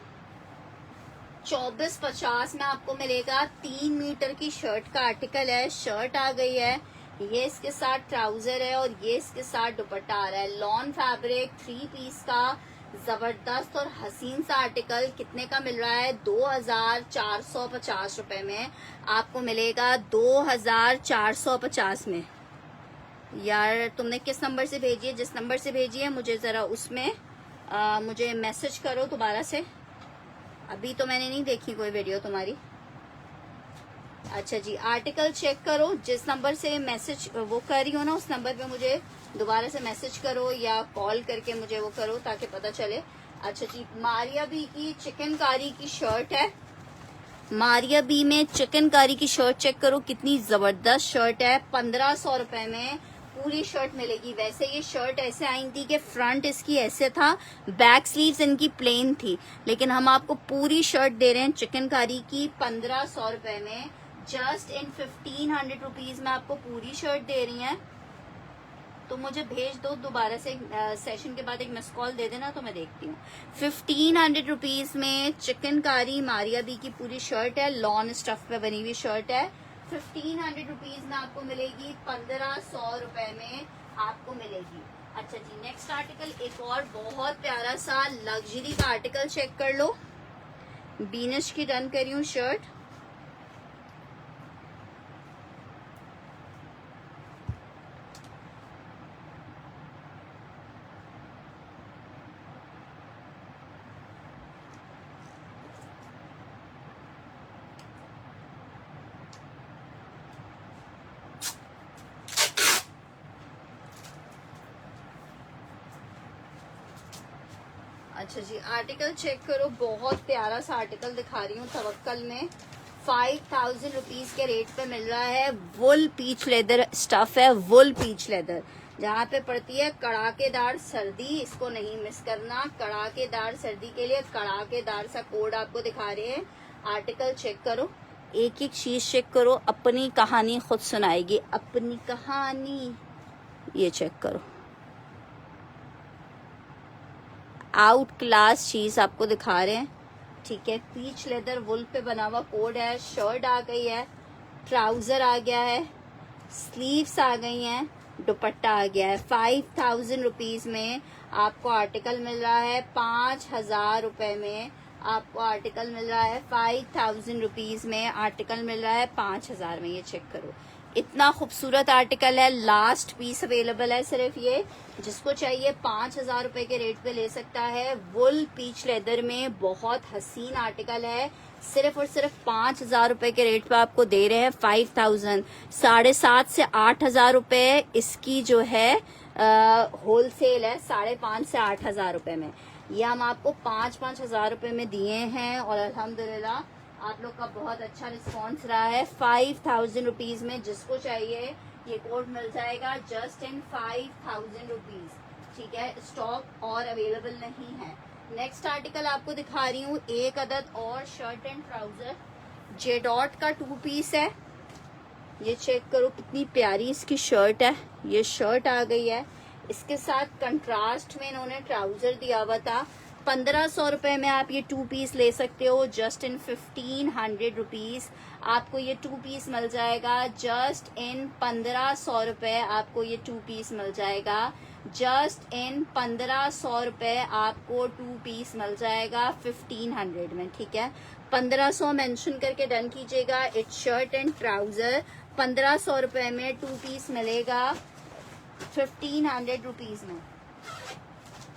2450 में आपको मिलेगा। 3 मीटर की शर्ट का आर्टिकल है। शर्ट आ गई है, ये इसके साथ ट्राउजर है और ये इसके साथ दुपट्टा आ रहा है। लॉन फैब्रिक 3 पीस का जबरदस्त और हसीन सा आर्टिकल कितने का मिल रहा है 2450 रुपए में आपको मिलेगा। 2450 में। यार तुमने किस नंबर से भेजी है, जिस नंबर से भेजी है मुझे जरा उसमें मुझे मैसेज करो दोबारा से। अभी तो मैंने नहीं देखी कोई वीडियो तुम्हारी। अच्छा जी, आर्टिकल चेक करो। जिस नंबर से मैसेज वो कर रही हो ना, उस नंबर पे मुझे दोबारा से मैसेज करो या कॉल करके मुझे वो करो ताकि पता चले। अच्छा जी, मारिया बी की चिकनकारी की शर्ट है। मारिया बी में चिकनकारी की शर्ट चेक करो, कितनी जबरदस्त शर्ट है। 1500 रुपए में पूरी शर्ट मिलेगी। वैसे ये शर्ट ऐसे आई थी कि फ्रंट इसकी ऐसे था, बैक स्लीव्स इनकी प्लेन थी, लेकिन हम आपको पूरी शर्ट दे रहे हैं चिकनकारी की 1500 रुपए में। जस्ट इन 1500 रुपीज में आपको पूरी शर्ट दे रही हैं। तो मुझे भेज दो दोबारा से, सेशन के बाद एक मिस कॉल दे देना तो मैं देखती हूँ। 1500 रुपीज में चिकनकारी मारिया बी की पूरी शर्ट है। लॉन स्टफ पे बनी हुई शर्ट है। 1500 रुपीज में आपको मिलेगी। 1500 रुपए में आपको मिलेगी। अच्छा जी, नेक्स्ट आर्टिकल एक और बहुत प्यारा सा लग्जरी का आर्टिकल चेक कर लो। बीनश की डन करी हूँ शर्ट। अच्छा जी, आर्टिकल चेक करो, बहुत प्यारा सा आर्टिकल दिखा रही हूँ तवक्कल में। 5000 रुपीज के रेट पे मिल रहा है। वुल पीच लेदर स्टफ है, वुल पीच लेदर। जहाँ पे पड़ती है कड़ाकेदार सर्दी, इसको नहीं मिस करना। कड़ाकेदार सर्दी के लिए कड़ाकेदार सा कोड आपको दिखा रहे हैं। आर्टिकल चेक करो, एक एक चीज चेक करो, अपनी कहानी खुद सुनाएगी, अपनी कहानी। ये चेक करो, आउट क्लास चीज आपको दिखा रहे हैं। ठीक है, पीच लेदर वुल पे बना हुआ कोड है। शर्ट आ गई है, ट्राउजर आ गया है, स्लीव्स आ गई हैं, दुपट्टा आ गया है। 5000 रुपीज में आपको आर्टिकल मिल रहा है। 5000 रुपए में आपको आर्टिकल मिल रहा है। 5000 रुपीज में आर्टिकल मिल रहा है 5000 में। ये चेक करो, इतना खूबसूरत आर्टिकल है, लास्ट पीस अवेलेबल है सिर्फ ये। जिसको चाहिए 5,000 रुपए के रेट पे ले सकता है। वुल पीच लेदर में बहुत हसीन आर्टिकल है, सिर्फ और सिर्फ 5,000 रुपए के रेट पे आपको दे रहे हैं। 5,000, 7,500 से 8,000 रुपए इसकी जो है होलसेल है, 5,500 से 8,000 रुपए में। ये हम आपको 5-5 हजार रुपए में दिए हैं और अल्हम्दुलिल्लाह आप लोग का बहुत अच्छा रिस्पांस रहा है। 5,000 रुपीज में जिसको चाहिए ये कोट मिल जाएगा, जस्ट इन 5,000 रुपीज। ठीक है, स्टॉक और अवेलेबल नहीं है। नेक्स्ट आर्टिकल आपको दिखा रही हूँ, एक अदद और शर्ट एंड ट्राउजर जेडॉट का 2 पीस है। ये चेक करो कितनी प्यारी इसकी शर्ट है। ये शर्ट आ गई है, इसके साथ कंट्रास्ट में इन्होंने ट्राउजर दिया हुआ था। 1,500 रुपए में आप ये 2 पीस ले सकते हो, जस्ट इन 1,500 रुपीज आपको ये 2 पीस मिल जाएगा। जस्ट इन 1,500 रुपए आपको ये 2 पीस मिल जाएगा। जस्ट इन 1,500 रुपए आपको 2 पीस मिल जाएगा 1,500 में। ठीक है, 1,500 मेंशन करके डन कीजिएगा। इट्स शर्ट एंड ट्राउजर 1,500 रुपए में 2 पीस मिलेगा 1,500 रुपीज में।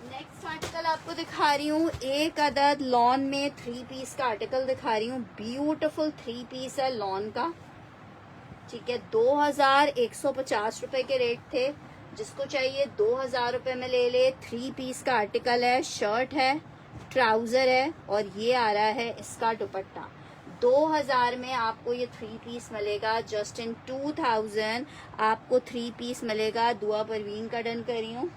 नेक्स्ट आर्टिकल आपको दिखा रही हूँ, एक अदद लॉन में 3 पीस का आर्टिकल दिखा रही हूँ। ब्यूटीफुल 3 पीस है लॉन का। ठीक है, 2,150 रुपए के रेट थे। जिसको चाहिए 2,000 रुपए में ले ले। 3 पीस का आर्टिकल है, शर्ट है, ट्राउजर है और ये आ रहा है इसका दुपट्टा। 2,000 में आपको ये 3 पीस मिलेगा। जस्ट इन 2,000 आपको 3 पीस मिलेगा। दुआ परवीन का डन कर रही हूँ।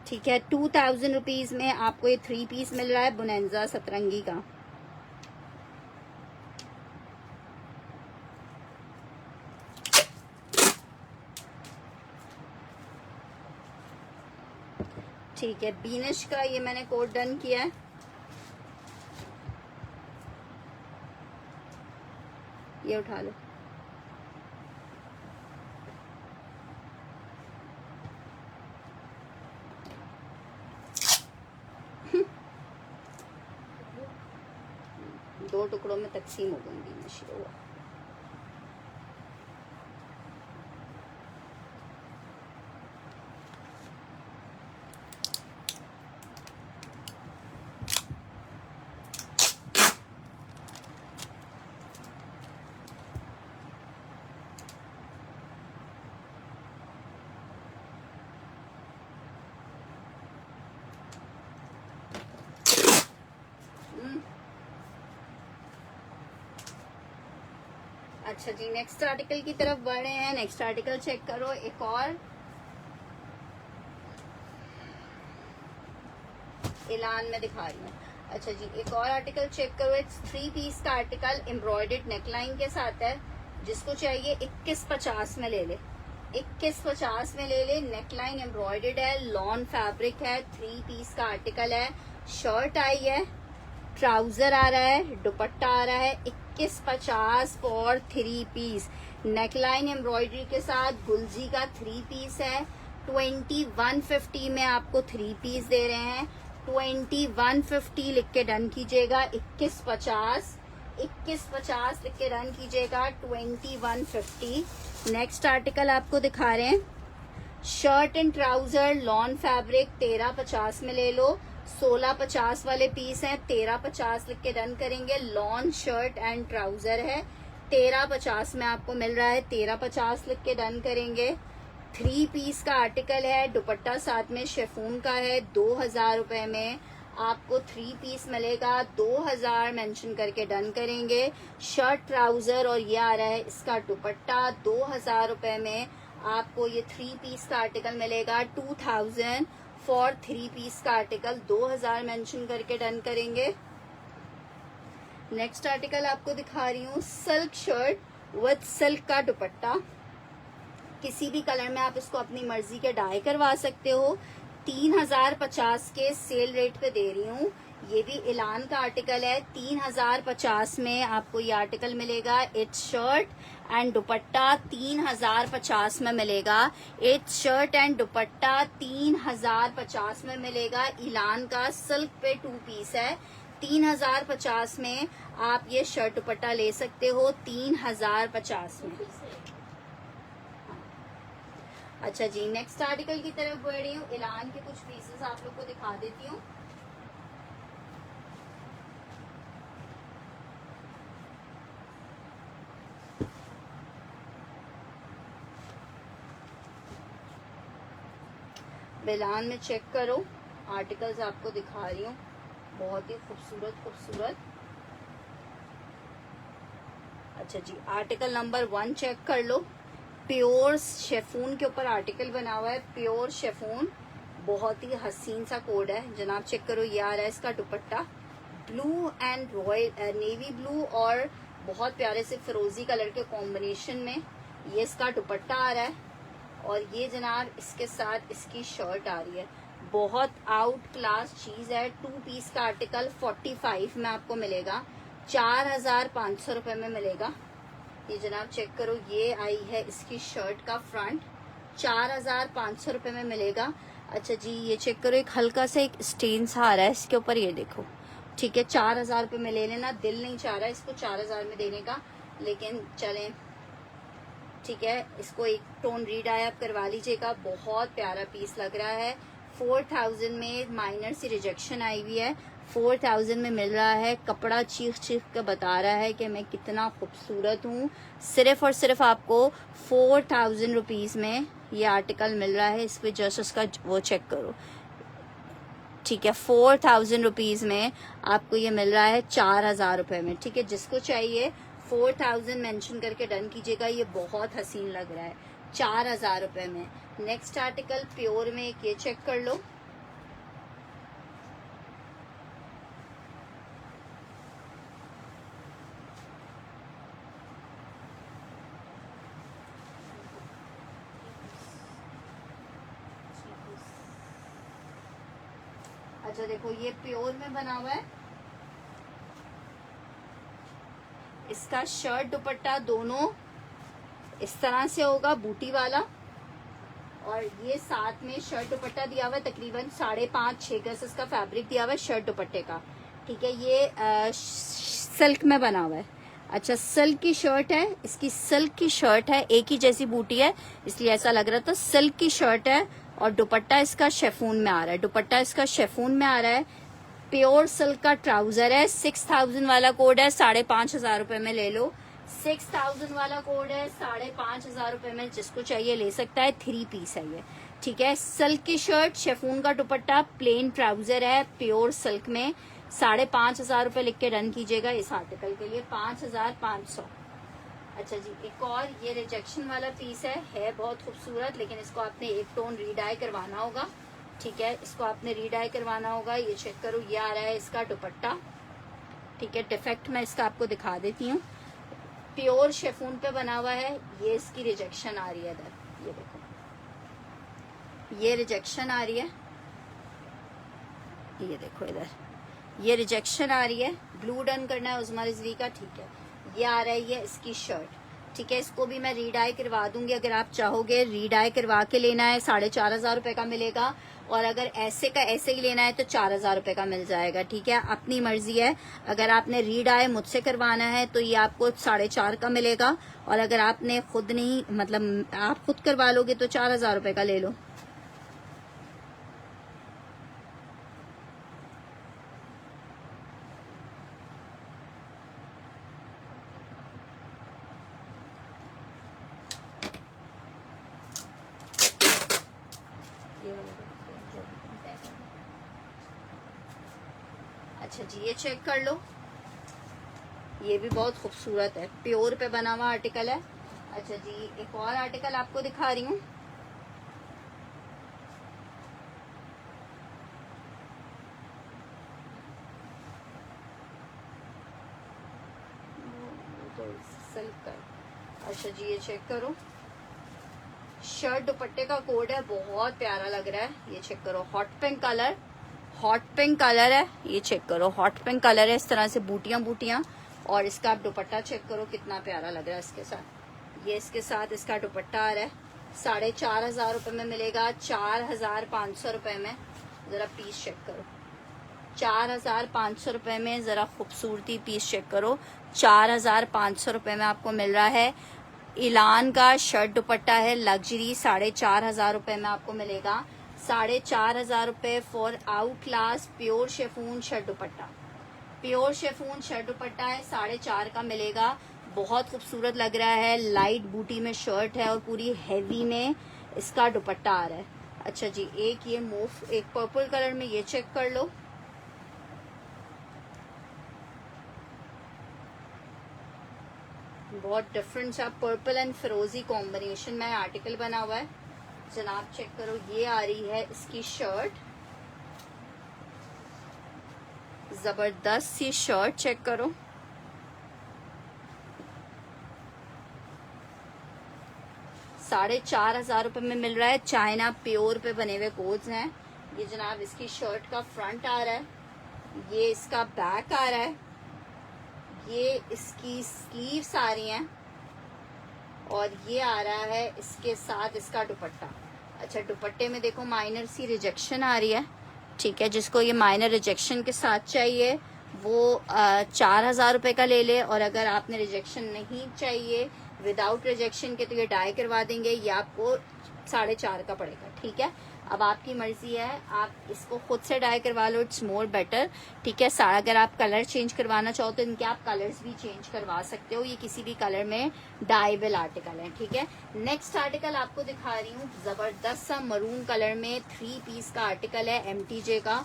ठीक है, 2,000 रुपीज में आपको ये 3 पीस मिल रहा है बोनेंजा सतरंगी का। ठीक है, बीनिश का ये मैंने कोड डन किया है। ये उठा लो। दो टुकड़ों में तकसीम हो गई बीनिश। अच्छा जी, नेक्स्ट आर्टिकल की तरफ बढ़ रहे हैं। नेक्स्ट आर्टिकल चेक करो, एक और ऐलान में दिखा रही हूँ। अच्छा जी, एक और आर्टिकल चेक करो। इट्स 3 पीस का आर्टिकल एम्ब्रॉयडर्ड नेकलाइन के साथ है। जिसको चाहिए 2150 में ले ले। 2150 में ले ले। नेकलाइन एम्ब्रॉयडर्ड है, लॉन फैब्रिक है, 3 पीस का आर्टिकल है। शर्ट आई है, ट्राउजर आ रहा है, दुपट्टा आ रहा है। 2150 फॉर 3 पीस। नेकलाइन एम्ब्रॉयडरी के साथ गुलजी का 3 पीस है। 2150 में आपको 3 पीस दे रहे हैं। 2150 लिख के डन कीजिएगा। 2150 लिख के डन कीजिएगा। 2150। नेक्स्ट आर्टिकल आपको दिखा रहे हैं, shirt and trouser lawn fabric 1350 में ले लो। 1650 वाले पीस हैं, 1350 लिख के डन करेंगे। लॉन शर्ट एंड ट्राउजर है, 1350 में आपको मिल रहा है। 1350 लिख के डन करेंगे। 3 पीस का आर्टिकल है, दुपट्टा साथ में शेफून का है। 2,000 रुपए में आपको 3 पीस मिलेगा। 2,000 मेंशन करके डन करेंगे। शर्ट ट्राउजर और ये आ रहा है इसका दुपट्टा। 2,000 रुपए में आपको ये 3 पीस का आर्टिकल मिलेगा। 2,000 फॉर 3 पीस का आर्टिकल। 2,000 मेंशन करके डन करेंगे। नेक्स्ट आर्टिकल आपको दिखा रही हूँ, सिल्क शर्ट विद सिल्क का दुपट्टा। किसी भी कलर में आप इसको अपनी मर्जी के डाई करवा सकते हो। 3,050 के सेल रेट पे दे रही हूँ। ये भी इलान का आर्टिकल है। 3050 में आपको ये आर्टिकल मिलेगा। इट्स शर्ट एंड दुपट्टा 3050 में मिलेगा। इट्स शर्ट एंड दुपट्टा 3050 में मिलेगा। इलान का सिल्क पे 2 पीस है। 3050 में आप ये शर्ट दुपट्टा ले सकते हो 3050 में। अच्छा जी, नेक्स्ट आर्टिकल की तरफ बढ़ रही हूँ। इलान के कुछ पीसेस आप लोग को दिखा देती हूँ। इलान में चेक करो, आर्टिकल्स आपको दिखा रही हूँ, बहुत ही खूबसूरत खूबसूरत। अच्छा जी, आर्टिकल नंबर 1 चेक कर लो। प्योर शेफून के ऊपर आर्टिकल बना हुआ है। प्योर शेफून, बहुत ही हसीन सा कोड है जनाब। चेक करो, ये आ रहा है इसका दुपट्टा blue and royal navy blue और बहुत प्यारे से फिरोजी कलर के कॉम्बिनेशन में ये इसका दुपट्टा आ रहा है। और ये जनाब इसके साथ इसकी शर्ट आ रही है। बहुत आउट क्लास चीज है। 2 पीस का आर्टिकल 45 में आपको मिलेगा। 4500 रुपए में मिलेगा। ये जनाब चेक करो, ये आई है इसकी शर्ट का फ्रंट, 4500 रुपए में मिलेगा। अच्छा जी, ये चेक करो, एक हल्का सा एक स्टेन सा आ रहा है इसके ऊपर, ये देखो। ठीक है, 4000 रुपए में ले लेना। दिल नहीं चाह रहा इसको 4000 में देने का, लेकिन चलें ठीक है। इसको एक टोन रीडाई आप करवा लीजिएगा। बहुत प्यारा पीस लग रहा है। 4000 में माइनर सी रिजेक्शन आई हुई है। 4000 में मिल रहा है। कपड़ा चीख चीख कर बता रहा है कि मैं कितना खूबसूरत हूँ। सिर्फ और सिर्फ आपको 4000 रुपीज में ये आर्टिकल मिल रहा है। इस पे जस्ट उसका वो चेक करो। ठीक है, 4000 रुपीज में आपको ये मिल रहा है 4000 रुपए में। ठीक है, जिसको चाहिए 4000 मेंशन करके डन कीजिएगा। ये बहुत हसीन लग रहा है 4000 रुपए में। नेक्स्ट आर्टिकल प्योर में एक ये चेक कर लो। अच्छा देखो, ये प्योर में बना हुआ है। इसका शर्ट दुपट्टा दोनों इस तरह से होगा, बूटी वाला। और ये साथ में शर्ट दुपट्टा दिया हुआ है। तकरीबन 5.5-6 गज इसका फैब्रिक दिया हुआ है शर्ट दुपट्टे का। ठीक है, ये सिल्क में बना हुआ है। अच्छा, सिल्क की शर्ट है, इसकी सिल्क की शर्ट है, एक ही जैसी बूटी है इसलिए ऐसा लग रहा था। सिल्क की शर्ट है और दुपट्टा इसका शेफून में आ रहा है। दुपट्टा इसका शेफून में आ रहा है। प्योर सिल्क का ट्राउजर है। 6000 वाला कोड है, 5500 रुपए में ले लो। 6000 वाला कोड है, 5500 रुपए में जिसको चाहिए ले सकता है। 3 पीस है ये। ठीक है, सिल्क की शर्ट, शेफून का दुपट्टा, प्लेन ट्राउजर है प्योर सिल्क में। 5500 रुपए लिख के डन कीजिएगा इस आर्टिकल के लिए। 5500। अच्छा जी, एक और ये रिजेक्शन वाला पीस है बहुत खूबसूरत, लेकिन इसको आपने एक टोन रीडाई करवाना होगा। ठीक है, इसको आपने रीडाई करवाना होगा। ये चेक करो, ये आ रहा है इसका दुपट्टा। ठीक है, डिफेक्ट मैं इसका आपको दिखा देती हूँ। प्योर शेफून पे बना हुआ है। ये इसकी रिजेक्शन आ रही है इधर, ये देखो, ये रिजेक्शन आ रही है। ये देखो इधर, ये रिजेक्शन आ रही है। ब्लू डन करना है उस्मा रिजवी का। ठीक है, ये आ रहा है ये इसकी शर्ट। ठीक है, इसको भी मैं रीडाई करवा दूंगी अगर आप चाहोगे। रीडाई करवा के लेना है 4500 रुपए का मिलेगा। और अगर ऐसे का ऐसे ही लेना है तो 4000 रुपए का मिल जाएगा। ठीक है, अपनी मर्जी है। अगर आपने रीडाई मुझसे करवाना है तो ये आपको 4.5 का मिलेगा। और अगर आपने खुद नहीं, मतलब आप खुद करवा लोगे तो 4000 रुपए का ले लो। अच्छा जी, ये चेक कर लो, ये भी बहुत खूबसूरत है। प्योर पे बना हुआ आर्टिकल है। अच्छा जी, एक और आर्टिकल आपको दिखा रही हूँ। सिल्क का। अच्छा जी, ये चेक करो, शर्ट दुपट्टे का कोड है, बहुत प्यारा लग रहा है। ये चेक करो, hot pink colour, hot pink colour है, ये चेक करो, हॉट पिंक कलर है, इस तरह से बूटियां बूटियां। और इसका आप दुपट्टा चेक करो कितना प्यारा लग रहा है इसके साथ। ये इसके साथ इसका दुपट्टा आ रहा है, 4,500 रुपये में मिलेगा, 4,500 रुपये में। जरा पीस चेक करो, 4,500 रुपये में। जरा खूबसूरती पीस चेक करो, 4,500 रुपये में आपको मिल रहा है। इलान का शर्ट दुपट्टा है, लग्जरी, 4,500 रुपये में आपको मिलेगा। 4,500 रुपये for out class pure chiffon shirt dupatta. Pure chiffon shirt दुपट्टा है, 4,500 का मिलेगा। बहुत खूबसूरत लग रहा है, लाइट बूटी में शर्ट है और पूरी हैवी में इसका दुपट्टा आ रहा है। अच्छा जी, एक ये मूव, एक पर्पल कलर में, ये चेक कर लो। बहुत डिफरेंट सा पर्पल एंड फिरोजी कॉम्बिनेशन में आर्टिकल बना हुआ है। जनाब चेक करो, ये आ रही है इसकी शर्ट, जबरदस्त सी शर्ट चेक करो। ₹4,500 रुपये में मिल रहा है। चाइना प्योर पे बने हुए कोड्स हैं। ये जनाब इसकी शर्ट का फ्रंट आ रहा है, ये इसका बैक आ रहा है, ये इसकी स्लीव्स आ रही हैं और ये आ रहा है इसके साथ इसका दुपट्टा। अच्छा, दुपट्टे में देखो माइनर सी रिजेक्शन आ रही है, ठीक है। जिसको ये माइनर रिजेक्शन के साथ चाहिए वो 4,000 रुपये का ले ले, और अगर आपने रिजेक्शन नहीं चाहिए विदाउट रिजेक्शन के तो ये डाई करवा देंगे, ये आपको 4,500 का पड़ेगा, ठीक है। अब आपकी मर्जी है, आप इसको खुद से डाई करवा लो, इट्स मोर बेटर, ठीक है। अगर आप कलर चेंज करवाना चाहो तो इनके आप कलर्स भी चेंज करवा सकते हो, ये किसी भी कलर में डाइबल आर्टिकल है, ठीक है। नेक्स्ट आर्टिकल आपको दिखा रही हूँ, जबरदस्त सा मरून कलर में 3 पीस का आर्टिकल है, MTJ का।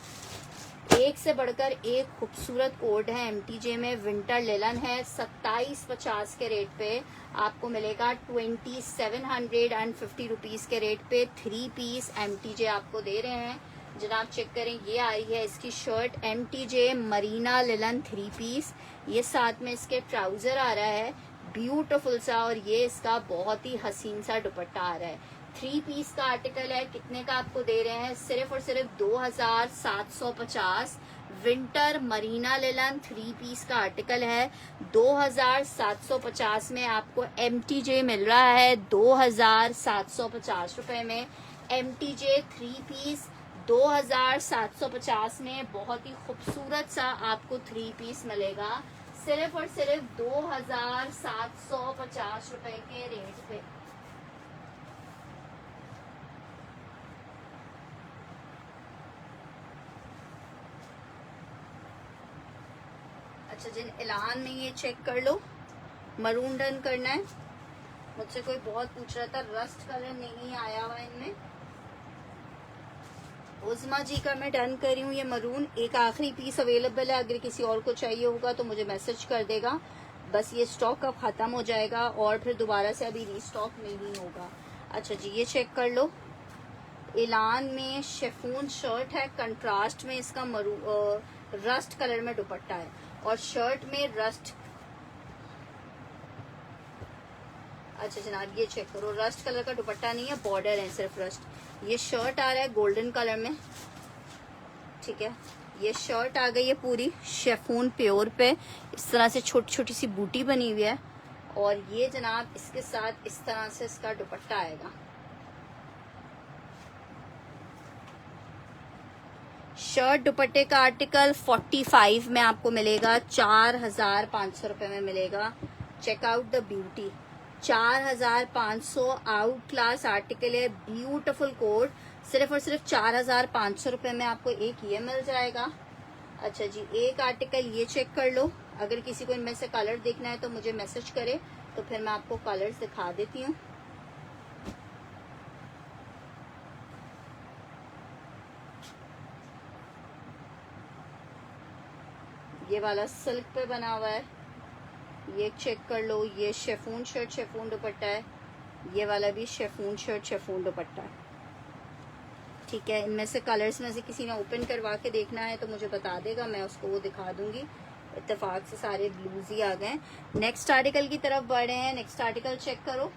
एक से बढ़कर एक खूबसूरत कोट है MTJ में, विंटर लेलन है। 2750 के रेट पे आपको मिलेगा, 2750 रुपीज के रेट पे 3 पीस MTJ आपको दे रहे हैं। जनाब चेक करें, ये आई है इसकी शर्ट MTJ मरीना लेलन 3 पीस, ये साथ में इसके ट्राउजर आ रहा है ब्यूटीफुल सा, और ये इसका बहुत ही हसीन सा दुपट्टा आ रहा है। 3 पीस का आर्टिकल है, कितने का आपको दे रहे हैं, सिर्फ और सिर्फ 2,750। विंटर मरीना लेलन 3 पीस का आर्टिकल है, 2,750 में आपको MTJ मिल रहा है, 2,750 रुपए में MTJ 3 पीस 2,750 में। बहुत ही खूबसूरत सा आपको 3 पीस मिलेगा, सिर्फ और सिर्फ 2,750 रुपए के रेट पे। अच्छा, जिन एलान में ये चेक कर लो, मरून डन करना है। मुझसे कोई बहुत पूछ रहा था, रस्ट कलर नहीं आया हुआ इनमें। उज़मा जी का मैं डन करी हूँ, ये मरून। एक आखिरी पीस अवेलेबल है, अगर किसी और को चाहिए होगा तो मुझे मैसेज कर देगा। बस ये स्टॉक अब खत्म हो जाएगा और फिर दोबारा से अभी रीस्टॉक नहीं होगा। अच्छा जी, ये चेक कर लो, एलान में शेफून शर्ट है, कंट्रास्ट में इसका रस्ट कलर में दुपट्टा है और शर्ट में रस्ट। अच्छा जनाब, ये चेक करो, रस्ट कलर का दुपट्टा नहीं है, बॉर्डर है सिर्फ रस्ट। ये शर्ट आ रहा है गोल्डन कलर में, ठीक है। ये शर्ट आ गई है पूरी शेफून प्योर पे, इस तरह से छोटी छोटी सी बूटी बनी हुई है, और ये जनाब इसके साथ इस तरह से इसका दुपट्टा आएगा। शर्ट दुपट्टे का आर्टिकल 45 में आपको मिलेगा, 4,500 रुपए में मिलेगा। Check out the beauty, 4,500 out class article है, ब्यूटीफुल कोट, सिर्फ और सिर्फ 4,500 रुपए में आपको एक ये मिल जाएगा। अच्छा जी, एक आर्टिकल ये चेक कर लो, अगर किसी को इनमें से कलर देखना है तो मुझे मैसेज करे, तो फिर मैं आपको कलर्स दिखा देती हूँ। ये वाला सिल्क पे बना हुआ है, ये चेक कर लो। ये शेफून शर्ट शेफून दुपट्टा है, ये वाला भी शेफून शर्ट शेफून दुपट्टा है, ठीक है। इनमें से कलर्स में से किसी ने ओपन करवा के देखना है तो मुझे बता देगा, मैं उसको वो दिखा दूंगी। इत्तेफाक से सारे ब्लूज ही आ गए। नेक्स्ट आर्टिकल की तरफ बढ़े हैं। नेक्स्ट आर्टिकल चेक करो,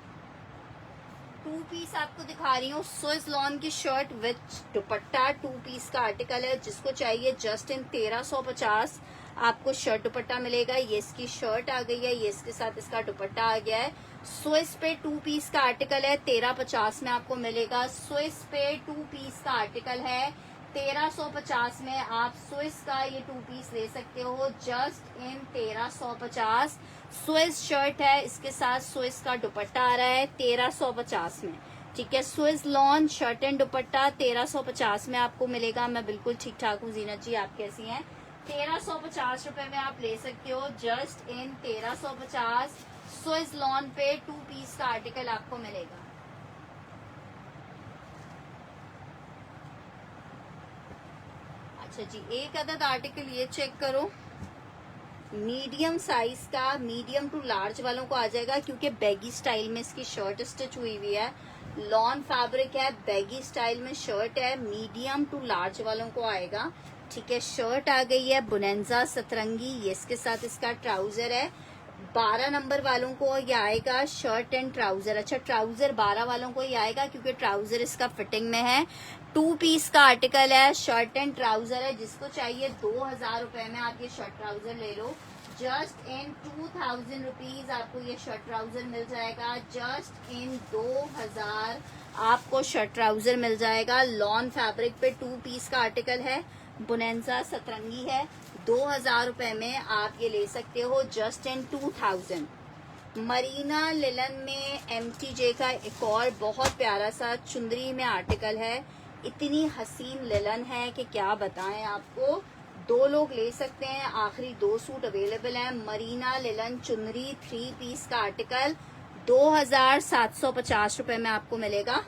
2 पीस आपको दिखा रही हूँ, स्विस लॉन की शर्ट विथ दुपट्टा। 2 पीस का आर्टिकल है, जिसको चाहिए जस्ट इन 1350 आपको शर्ट दुपट्टा मिलेगा। ये इसकी शर्ट आ गई है, ये इसके साथ इसका दुपट्टा आ गया है। स्विस पे 2 पीस का आर्टिकल है, 1350 में आपको मिलेगा। स्विस पे 2 पीस का आर्टिकल है, 1350 में आप स्विस का ये 2 पीस ले सकते हो जस्ट इन 1350। स्विस शर्ट है, इसके साथ स्विस का दुपट्टा आ रहा है 1350 में। ठीक है, स्विस लॉन शर्ट एंड दुपट्टा 1350 में आपको मिलेगा। मैं बिल्कुल ठीक ठाक हूँ जीनत जी, आप कैसी हैं? 1350 रुपए में आप ले सकते हो जस्ट इन 1350। स्विस लॉन पे 2 पीस का आर्टिकल आपको मिलेगा। अच्छा जी, एक अदद आर्टिकल ये चेक करो, मीडियम साइज का, मीडियम टू लार्ज वालों को आ जाएगा, क्योंकि बैगी स्टाइल में इसकी शर्ट स्टिच हुई हुई है। लॉन फैब्रिक है, बैगी स्टाइल में शर्ट है, मीडियम टू लार्ज वालों को आएगा। ठीक है, शर्ट आ गई है बोनेंजा सतरंगी, ये इसके साथ इसका ट्राउजर है। 12 नंबर वालों को ये आएगा शर्ट एंड ट्राउजर। अच्छा, ट्राउजर 12 वालों को ये आएगा क्योंकि ट्राउजर इसका फिटिंग में है। 2 पीस का आर्टिकल है, शर्ट एंड ट्राउजर है, जिसको चाहिए 2000 रुपए में आप ये शर्ट ट्राउजर ले लो। जस्ट इन 2000 रुपीज आपको ये शर्ट ट्राउजर मिल जाएगा। जस्ट इन 2000 आपको शर्ट ट्राउजर मिल जाएगा। लॉन फैब्रिक पे 2 पीस का आर्टिकल है, बोनेंजा सतरंगी है। 2000 रुपए में आप ये ले सकते हो जस्ट इन 2000। मरीना लिलन में MTJ का एक और बहुत प्यारा सा चुंदरी में आर्टिकल है। इतनी हसीन लिलन है कि क्या बताएं आपको। 2 लोग ले सकते हैं, आखिरी 2 सूट अवेलेबल हैं। मरीना लिलन चुनरी 3 पीस का आर्टिकल 2750 रुपए में आपको मिलेगा।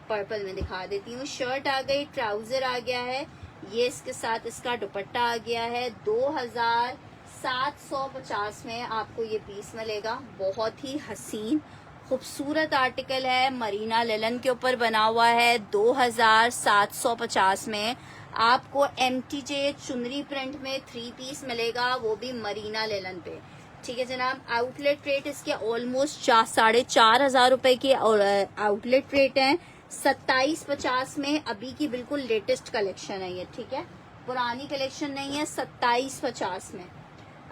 पर्पल में दिखा देती हूँ, शर्ट आ गई, ट्राउजर आ गया है, ये इसके साथ इसका दुपट्टा आ गया है। 2750 में आपको ये पीस मिलेगा। बहुत ही हसीन खूबसूरत आर्टिकल है, मरीना लिलन के ऊपर बना हुआ है। 2750 में आपको MTJ चुनरी प्रिंट में 3 पीस मिलेगा, वो भी मरीना लिलन पे। ठीक है जनाब, आउटलेट रेट इसके ऑलमोस्ट 4500 रुपए की आउटलेट रेट है। 2750 में अभी की बिल्कुल लेटेस्ट कलेक्शन है ये। ठीक है, पुरानी कलेक्शन नहीं है, 2750 में।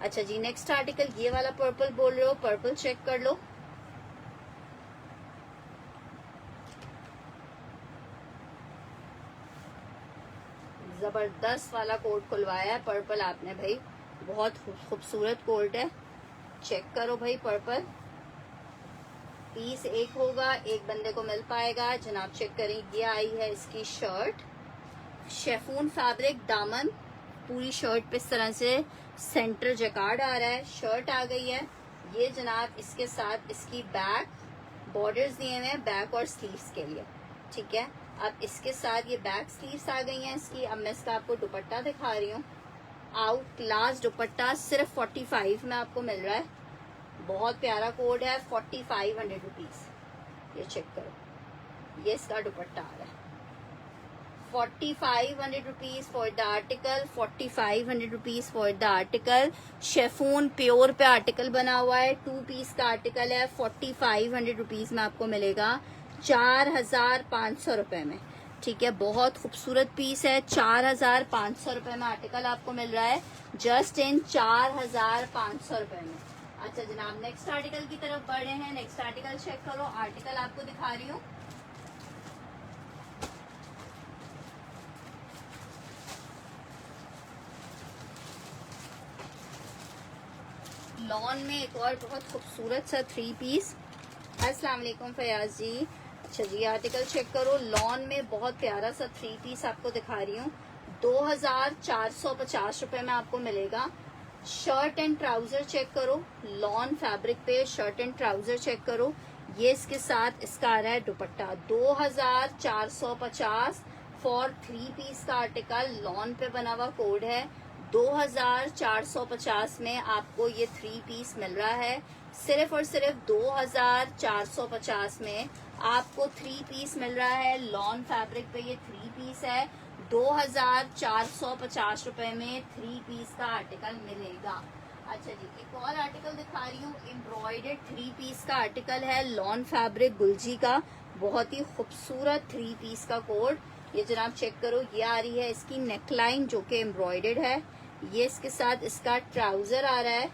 अच्छा जी, नेक्स्ट आर्टिकल ये वाला पर्पल बोल रहे हो, पर्पल चेक कर लो। जबरदस्त वाला कोट खुलवाया है पर्पल आपने भाई, बहुत खूबसूरत कोट है। चेक करो भाई, पर्पल पीस एक होगा, एक बंदे को मिल पाएगा। जनाब चेक करें, ये आई है इसकी शर्ट, शेफून फैब्रिक, दामन पूरी शर्ट पे इस तरह से सेंटर जैकार्ड आ रहा है। शर्ट आ गई है, ये जनाब इसके साथ इसकी बैक बॉर्डर्स दिए हुए हैं, बैक और स्लीव्स के लिए। ठीक है, अब इसके साथ ये बैक स्लीव्स आ गई हैं इसकी। अब मैं इसका आपको दुपट्टा दिखा रही हूँ। आउट क्लास दुपट्टा सिर्फ 45 में आपको मिल रहा है। बहुत प्यारा कोड है, 4500 रुपीज। ये चेक करो, ये इसका दुपट्टा आ रहा है। 4500 rupees for the article, 4500 rupees for the article. Chiffon pure पे आर्टिकल बना हुआ है, 2 पीस का आर्टिकल है। 4500 रुपीज में आपको मिलेगा 4500 रुपए में। ठीक है, बहुत खूबसूरत पीस है। 4500 रुपए में आर्टिकल आपको मिल रहा है जस्ट इन 4500 रुपए में। अच्छा जनाब, नेक्स्ट आर्टिकल की तरफ बढ़ रहे हैं। नेक्स्ट आर्टिकल चेक करो, आर्टिकल आपको दिखा रही हूँ। लॉन में एक और बहुत खूबसूरत सा 3 पीस। अस्सलाम वालेकुम फयाज जी। अच्छा जी, आर्टिकल चेक करो, लॉन में बहुत प्यारा सा 3 पीस आपको दिखा रही हूँ। 2450 रुपए में आपको मिलेगा। शर्ट एंड ट्राउजर चेक करो, लॉन फैब्रिक पे शर्ट एंड ट्राउजर चेक करो। ये इसके साथ इसका आ रहा है दुपट्टा। 2450 फॉर 3 पीस का आर्टिकल, लॉन पे बना हुआ कोड है। 2450 में आपको ये 3 पीस मिल रहा है। सिर्फ और सिर्फ 2450 में आपको 3 पीस मिल रहा है। लॉन फैब्रिक पे ये 3 पीस है। 2450 रुपए में 3 पीस का आर्टिकल मिलेगा। अच्छा जी, एक और आर्टिकल दिखा रही हूँ, एम्ब्रॉयडर्ड 3 पीस का आर्टिकल है। लॉन फैब्रिक गुलजी का बहुत ही खूबसूरत 3 पीस का कोट। ये जनाब चेक करो, ये आ रही है इसकी नेकलाइन जो कि एम्ब्रॉयडर्ड है। ये इसके साथ इसका ट्राउजर आ रहा है,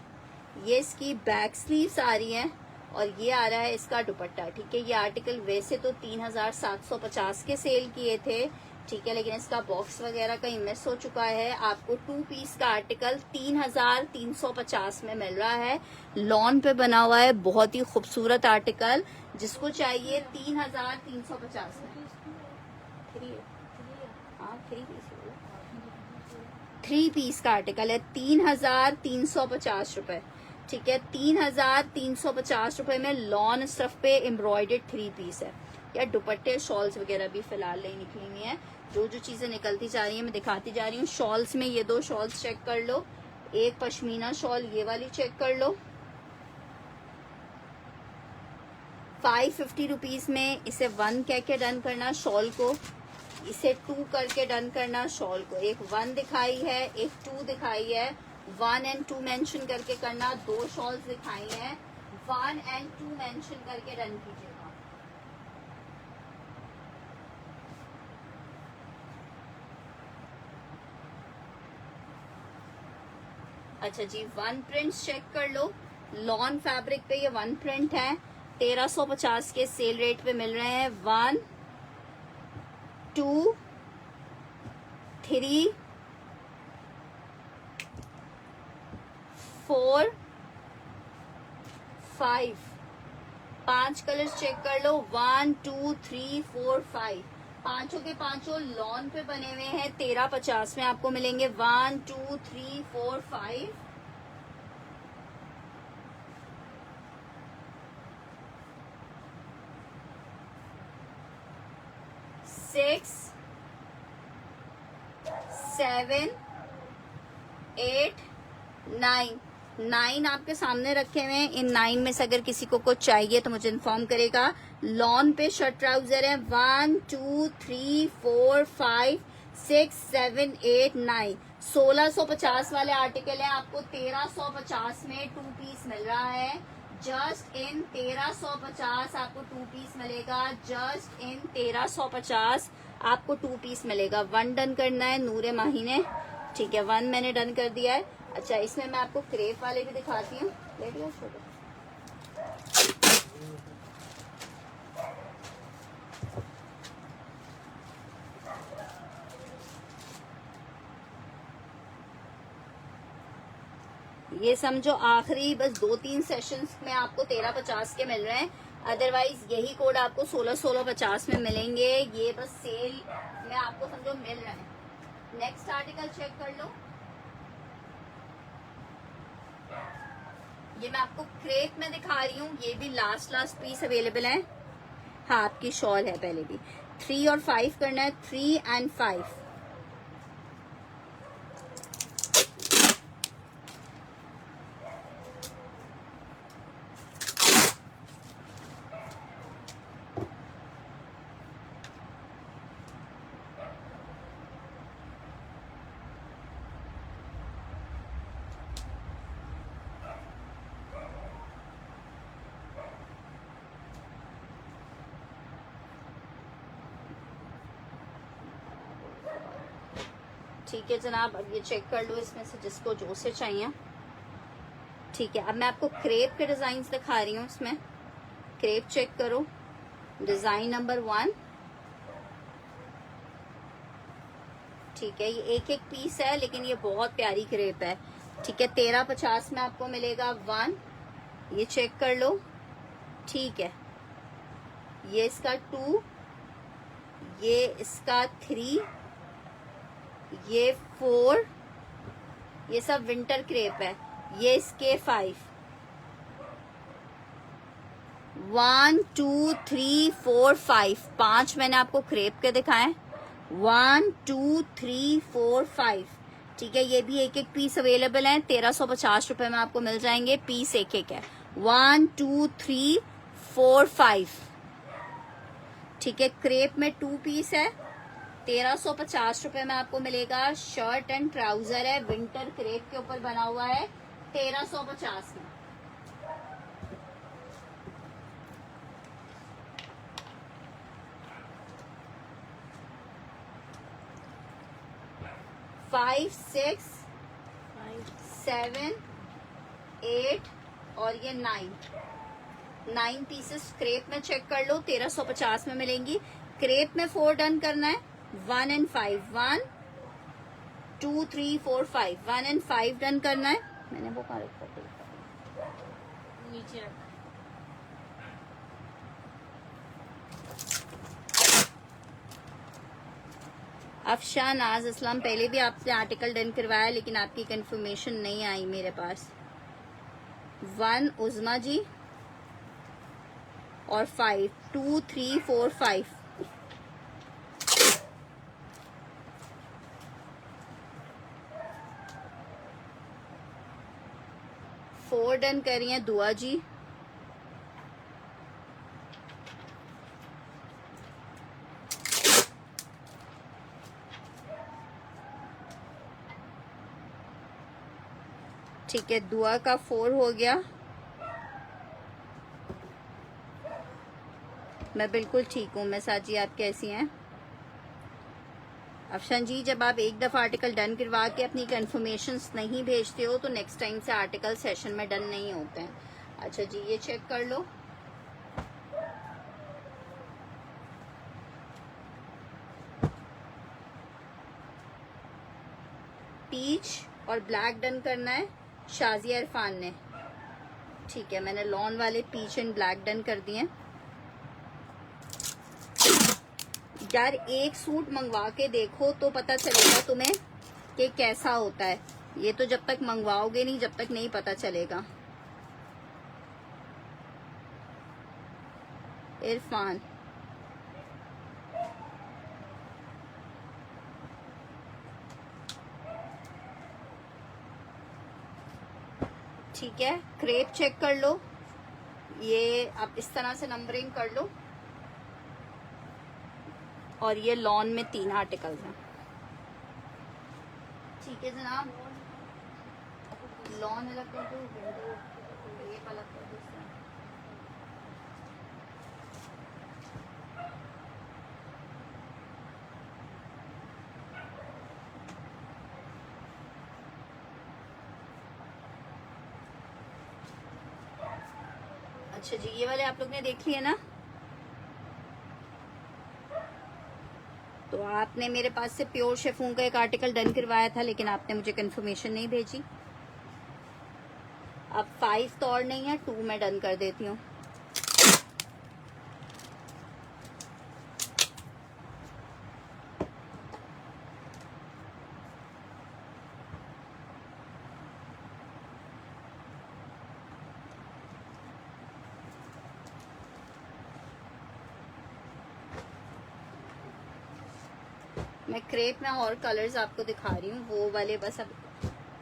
ये इसकी बैक स्लीव्स आ रही हैं और ये आ रहा है इसका दुपट्टा। ठीक है, ये आर्टिकल वैसे तो 3750 के सेल किए थे, ठीक है, लेकिन इसका बॉक्स वगैरह कहीं मिस हो चुका है। आपको 2 पीस का आर्टिकल 3350 में मिल रहा है। लॉन पे बना हुआ है, बहुत ही खूबसूरत आर्टिकल। जिसको चाहिए 3350 में। 3 पीस का आर्टिकल है, 3350 रुपए। ठीक है, 3350 रुपए में लॉन स्टफ पे एम्ब्रॉयडर्ड 3 पीस है। या दुपट्टे शॉल्स वगैरह भी फिलहाल नहीं निकली हुई है। जो जो चीजें निकलती जा रही है मैं दिखाती जा रही हूँ। शॉल्स में ये 2 शॉल्स चेक कर लो, एक पश्मीना शॉल ये वाली चेक कर लो। 550 रुपीज में इसे 1 कह के डन करना शॉल को, इसे 2 करके डन करना शॉल को। एक 1 दिखाई है, एक 2 दिखाई है। 1 और 2 मेंशन करके करना। 2 शॉल्स दिखाई हैं, 1 और 2 मेंशन करके डन कीजिएगा। अच्छा जी, 1 प्रिंट चेक कर लो। लॉन फैब्रिक पे ये 1 प्रिंट है, 1350 के सेल रेट पे मिल रहे हैं। 1 2 3 4 5 5 कलर्स चेक कर लो। 1 2 3 4 5 पांचों के पांचों लॉन पे बने हुए हैं। 1350 में आपको मिलेंगे। 1 2 3 4 5 6 7 8 9 9 आपके सामने रखे हुए हैं। इन 9 में से अगर किसी को कुछ चाहिए तो मुझे इन्फॉर्म करेगा। लॉन पे शर्ट ट्राउजर है। 1 2 3 4 5 6 7 8 9 1650 वाले आर्टिकल है। आपको 1350 में 2 पीस मिल रहा है। जस्ट इन 1350 आपको 2 पीस मिलेगा। जस्ट इन 1350 आपको 2 पीस मिलेगा। 1 डन करना है नूरे माही ने, ठीक है, 1 मैंने डन कर दिया है। अच्छा, इसमें मैं आपको क्रेप वाले भी दिखाती हूँ। ले लिया छोटे, ये समझो आखिरी बस 2-3 सेशंस में आपको 1350 के मिल रहे हैं। अदरवाइज यही कोड आपको 1650 में मिलेंगे। ये बस सेल में आपको समझो मिल रहे हैं। नेक्स्ट आर्टिकल चेक कर लो। ये मैं आपको क्रेप में दिखा रही हूँ। ये भी लास्ट पीस अवेलेबल है। हाँ, आपकी शॉल है पहले भी। 3 और 5 करना है। 3 और 5 ठीक है जनाब, अब ये चेक कर लो इसमें से जिसको जो से चाहिए। ठीक है, अब मैं आपको क्रेप के डिजाइन दिखा रही हूँ। इसमें क्रेप चेक करो, डिजाइन नंबर 1। ठीक है, ये एक पीस है लेकिन ये बहुत प्यारी क्रेप है। ठीक है, 1350 में आपको मिलेगा। 1 ये चेक कर लो। ठीक है, ये इसका 2, ये इसका 3, ये 4, ये सब विंटर क्रेप है। ये इसके 5 1 2 3 4 5 मैंने आपको क्रेप के दिखाए। 1 2 3 4 5। ठीक है, ये भी एक पीस अवेलेबल है। 1350 रुपए में आपको मिल जाएंगे। पीस एक है। 1 2 3 4 5। ठीक है, क्रेप में 2 पीस है। 1350 रुपए में आपको मिलेगा। शर्ट एंड ट्राउजर है, विंटर क्रेप के ऊपर बना हुआ है। 1350 में। 5, 6, 7, 8 और ये 9 पीसेस क्रेप में चेक कर लो, 1350 में मिलेंगी। क्रेप में 4 डन करना है, 1 and 5, 1 2 3 4 5, 1 and 5 डन करना है। मैंने वो कहाँ रखा था?
नीचे रखा।
अफशा नाज असलम, पहले भी आपने आर्टिकल डन करवाया लेकिन आपकी कंफर्मेशन नहीं आई मेरे पास। 1 उज़मा जी और 5, 2 3 4 5। फोर डन कर रही हैं दुआ जी। ठीक है, दुआ का 4 हो गया। मैं बिल्कुल ठीक हूँ। मैं साजी, आप कैसी हैं? अफशन जी, जब आप एक दफ़ा आर्टिकल डन करवा के अपनी कंफर्मेशंस नहीं भेजते हो तो नेक्स्ट टाइम से आर्टिकल सेशन में डन नहीं होते हैं। अच्छा जी, ये चेक कर लो। पीच और ब्लैक डन करना है शाजिया इरफान ने। ठीक है, मैंने लॉन वाले पीच एंड ब्लैक डन कर दिए। यार एक सूट मंगवा के देखो तो पता चलेगा तुम्हें कि कैसा होता है। ये तो जब तक मंगवाओगे नहीं, जब तक नहीं पता चलेगा। इरफान, ठीक है, क्रेप चेक कर लो। ये आप इस तरह से नंबरिंग कर लो। और ये लॉन में 3 आर्टिकल्स हैं। ठीक है जनाब, लॉन अलग कर दो, क्रेप अलग कर दो। अच्छा जी, ये वाले आप लोग ने देख लिए ना? तो आपने मेरे पास से प्योर शेफून का एक आर्टिकल डन करवाया था लेकिन आपने मुझे कंफर्मेशन नहीं भेजी। अब 5 तो और नहीं है, 2 मैं डन कर देती हूँ। मैं क्रेप में और कलर्स आपको दिखा रही हूँ, वो वाले बस अब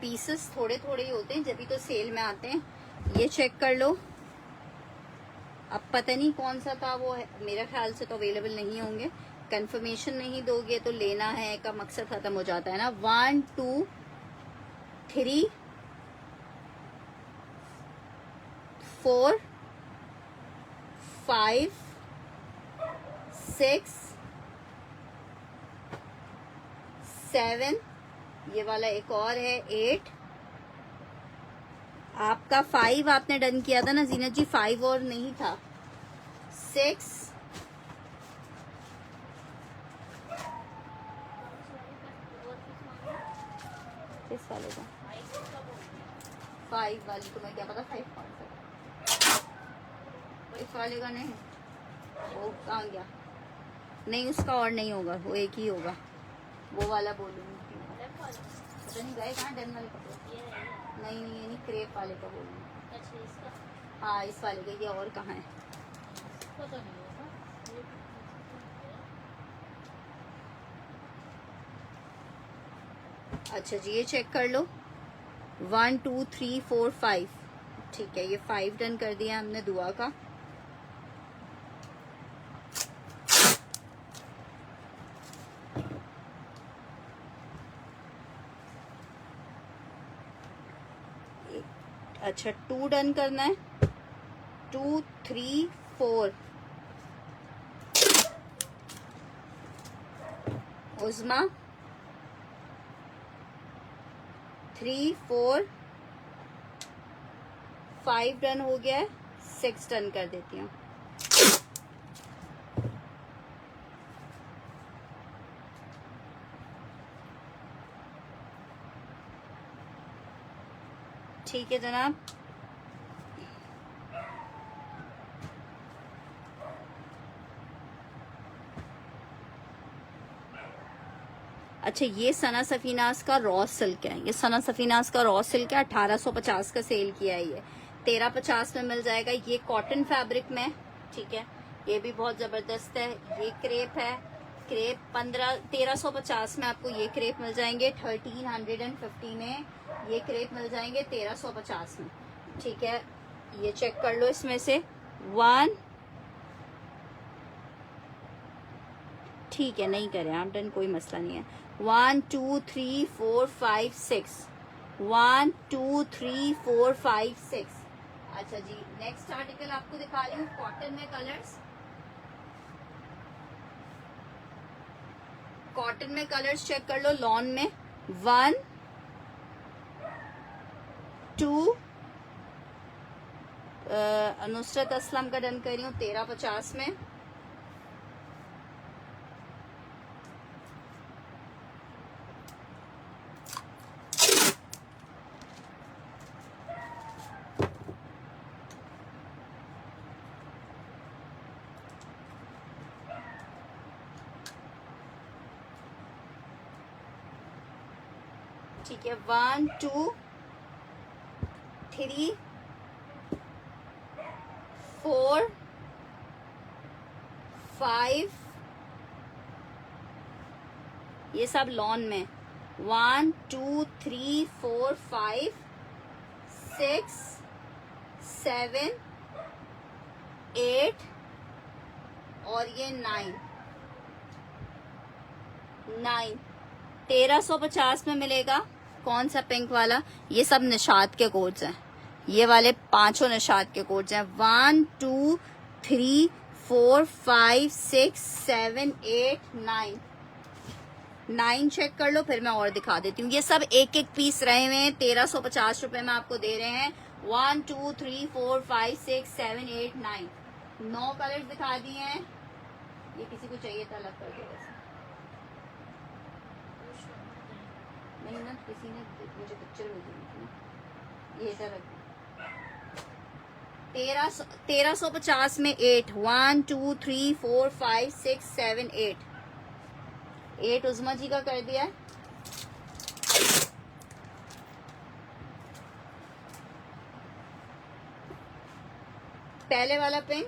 पीसेस थोड़े थोड़े ही होते हैं, जब भी तो सेल में आते हैं। ये चेक कर लो। अब पता नहीं कौन सा था वो है, मेरे ख्याल से तो अवेलेबल नहीं होंगे। कंफर्मेशन नहीं दोगे तो लेना है का मकसद खत्म हो जाता है ना। 1 2 3 4 5 6 7, ये वाला एक और है 8। आपका 5 आपने डन किया था ना जीनत जी, 5 और नहीं था। 6 किस वाले का? 5 वाली तो मैं क्या पता 5 कौन सा, इस वाले का नहीं। वो कहाँ गया? नहीं, उसका और नहीं होगा, वो एक ही होगा। वो वाला बोलूँगी, पता नहीं गए कहाँ डन वाले कपड़े। नहीं, ये नहीं, क्रेप वाले का बोलूँगी।
अच्छा, इसका
हाँ, इस वाले का। ये और कहाँ है?
पता नहीं होगा।
अच्छा जी, ये चेक कर लो। 1 2 3 4 5। ठीक है, ये 5 डन कर दिया हमने दुआ का। अच्छा, 2 डन करना है। 2 3 4 उज़मा 3 4 5 डन हो गया है, 6 डन कर देती हूँ। ठीक है जनाब। अच्छा, ये सना सफीनास का रॉ सिल्क है, ये सना सफीनास का रॉ सिल्क है, 1850 का सेल किया है, ये 1350 में मिल जाएगा। ये कॉटन फैब्रिक में, ठीक है, ये भी बहुत जबरदस्त है। ये क्रेप है, क्रेप 1350 में आपको ये क्रेप मिल जाएंगे। 1350 में ये क्रेप मिल जाएंगे 1350 में, ठीक है। ये चेक कर लो, इसमें से 1, ठीक है, नहीं करें आप डन, कोई मसला नहीं है। 1 2 3 4 5 6, 1 2 3 4 5 6। अच्छा जी, नेक्स्ट आर्टिकल आपको दिखा रही हूँ कॉटन में कलर्स। कॉटन में कलर्स चेक कर लो। लॉन में 1 2, नुसरत असलम का डन कर रही हूँ 1350 में। ठीक है, 1 2 3 4 5, ये सब लॉन में 1 2 3 4 5 6 7 8 और ये 9 1350 में मिलेगा। कौन सा पिंक वाला? ये सब निशात के कोड्स हैं, ये वाले 5 निशात के कोड्स हैं। 1 2 3 4 5 6 7 8 9 चेक कर लो, फिर मैं और दिखा देती हूँ। ये सब एक एक पीस रहे हुए हैं, 1350 रुपए में आपको दे रहे हैं। 1 2 3 4 5 6 7 8 9 कलर्स दिखा दिए हैं। ये किसी को चाहिए था अलग कर देगा नहीं ना, किसी ने मुझे पिक्चर भेजी थी ना, ये इधर रख। 1350 में 8, 1 2 3 4 5 6 7 8 उज़मा जी का कर दिया है। पहले वाला पिंक,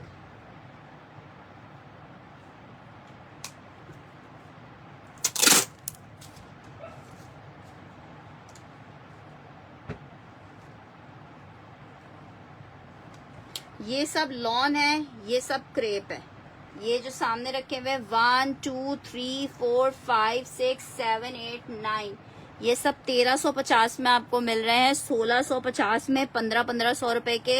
ये सब लॉन है, ये सब क्रेप है। ये जो सामने रखे हुए 1 2 3 4 5 6 7 8 9, ये सब 1350 में आपको मिल रहे हैं। 1650 में 1500 रुपए के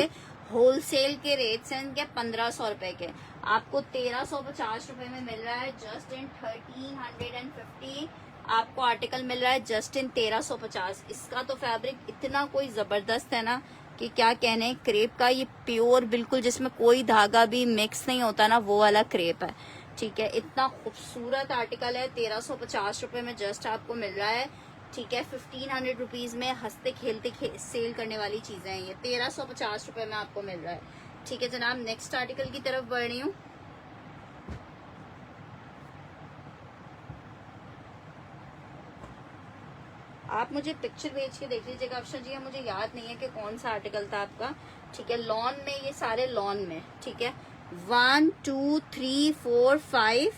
होलसेल के रेट्स हैं इनके, 1500 रुपए के आपको 1350 रुपए में मिल रहा है। जस्ट इन 1350 आपको आर्टिकल मिल रहा है, जस्ट इन 1350। इसका तो फैब्रिक इतना कोई जबरदस्त है ना कि क्या कहने। क्रेप का ये प्योर बिल्कुल, जिसमें कोई धागा भी मिक्स नहीं होता ना, वो वाला क्रेप है, ठीक है। इतना खूबसूरत आर्टिकल है, 1350 रुपए में जस्ट आपको मिल रहा है, ठीक है। 1500 रुपीज में हंसते खेलते सेल करने वाली चीजें हैं ये, 1350 रुपए में आपको मिल रहा है, ठीक है जनाब। नेक्स्ट आर्टिकल की तरफ बढ़ रही हूँ। आप मुझे पिक्चर भेज के देख लीजिएगा अफशा जी, मुझे याद नहीं है कि कौन सा आर्टिकल था आपका, ठीक है। लॉन में, ये सारे लॉन में, ठीक है। 1 2 3 4 5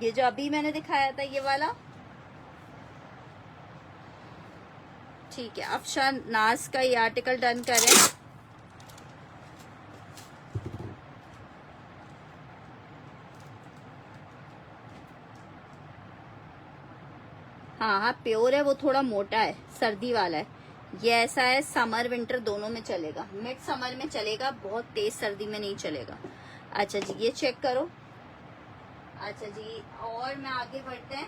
ये जो अभी मैंने दिखाया था ये वाला, ठीक है। अफशा नाज का ये आर्टिकल डन करें। हाँ, प्योर है, वो थोड़ा मोटा है, सर्दी वाला है। ये ऐसा है, समर विंटर दोनों में चलेगा, मिड समर में चलेगा, बहुत तेज सर्दी में नहीं चलेगा। अच्छा जी, ये चेक करो, अच्छा जी, और मैं आगे बढ़ते हैं।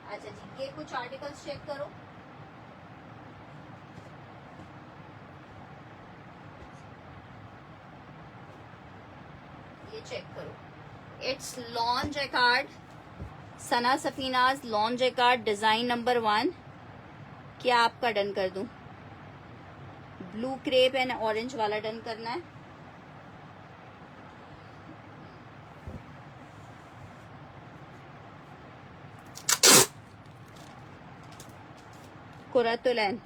अच्छा जी, ये कुछ आर्टिकल्स चेक करो। ये चेक करो, it's lawn jacquard, Sana Safinaz lawn jacquard design number 1। क्या आपका डन कर दूं? ब्लू क्रेप एंड ऑरेंज वाला डन करना है। कुरतुलैन,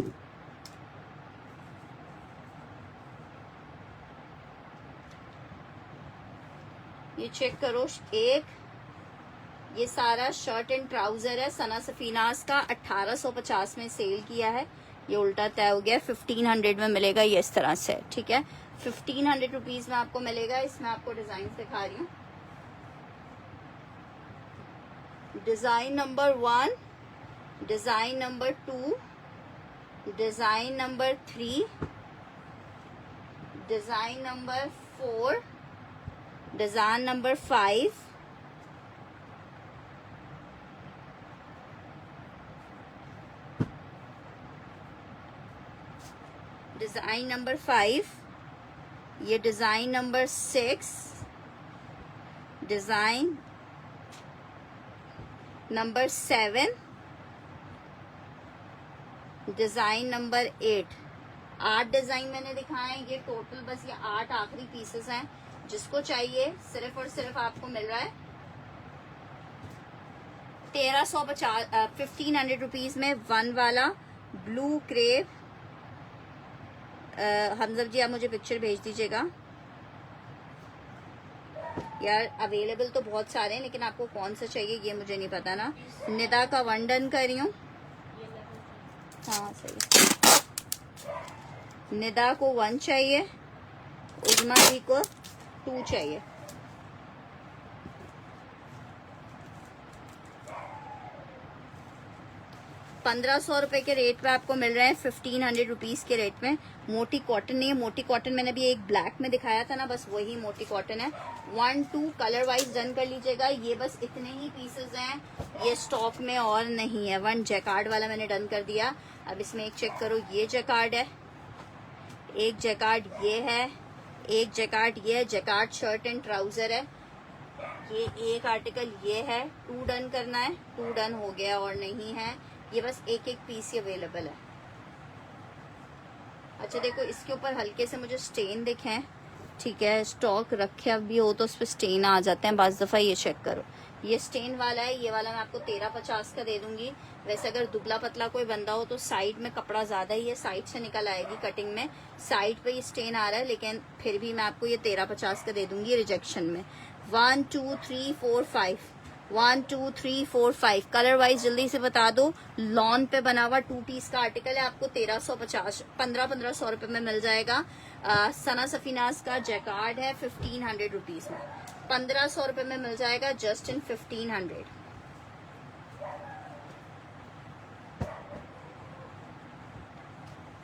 ये चेक करो। एक ये सारा शर्ट एंड ट्राउजर है, सना सफीनाज का 1850 में सेल किया है। ये उल्टा तय हो गया, 1500 में मिलेगा ये इस तरह से, ठीक है। 1500 रुपीज में आपको मिलेगा। इसमें आपको डिजाइन दिखा रही हूँ। Design number 1, design number 2, design number 3, design number 4, design number 5, design number 5, ये design number 6, design number 7, design number 8। 8 design मैंने दिखाए हैं। ये टोटल बस ये 8 आखिरी पीसेस हैं। जिसको चाहिए सिर्फ और सिर्फ आपको मिल रहा है 1500 रुपीज में 1 वाला ब्लू क्रेप। हमजा जी आप मुझे पिक्चर भेज दीजिएगा यार। अवेलेबल तो बहुत सारे हैं, लेकिन आपको कौन सा चाहिए ये मुझे नहीं पता ना। निदा का 1 डन कर रही हूँ। हाँ सही। निदा को 1 चाहिए, उजमा जी को 2 चाहिए। ₹1500 के रेट पे आपको मिल रहे हैं 1500 रुपीज के रेट में। मोटी कॉटन नहीं है, मोटी कॉटन मैंने भी एक ब्लैक में दिखाया था ना, बस वही मोटी कॉटन है। 1, 2 कलर वाइज डन कर लीजिएगा। ये बस इतने ही पीसेस हैं, ये स्टॉक में और नहीं है। 1 जैकार्ड वाला मैंने डन कर दिया। अब इसमें एक चेक करो, ये जैकार्ड है, एक जैकार्ड ये है, एक जैकार्ड ये है। जैकार्ड शर्ट एंड ट्राउजर है। ये एक आर्टिकल ये है, 2 डन करना है। 2 डन हो गया और नहीं है। ये बस एक एक पीस ही अवेलेबल है। अच्छा देखो, इसके ऊपर हल्के से मुझे स्टेन दिखे हैं, ठीक है। स्टॉक रखे भी हो तो उस पर स्टेन आ जाते हैं बाज दफा। ये चेक करो, ये स्टेन वाला है। ये वाला मैं आपको 1350 का दे दूंगी। वैसे अगर दुबला पतला कोई बंदा हो तो साइड में कपड़ा ज्यादा ही है, साइड से निकल आएगी कटिंग में। साइड पे ये स्टेन आ रहा है, लेकिन फिर भी मैं आपको ये 1350 का दे दूंगी रिजेक्शन में। 1, 2, 3, 4, 5, 1, 2, 3, 4, 5 कलर वाइज जल्दी से बता दो। लॉन पे बना हुआ 2 पीस का आर्टिकल है, आपको 1500 रुपए में मिल जाएगा। सना सफीनाज का जैकार्ड है 1500 रुपीज में। 1500 रुपए में मिल जाएगा जस्ट इन 1500।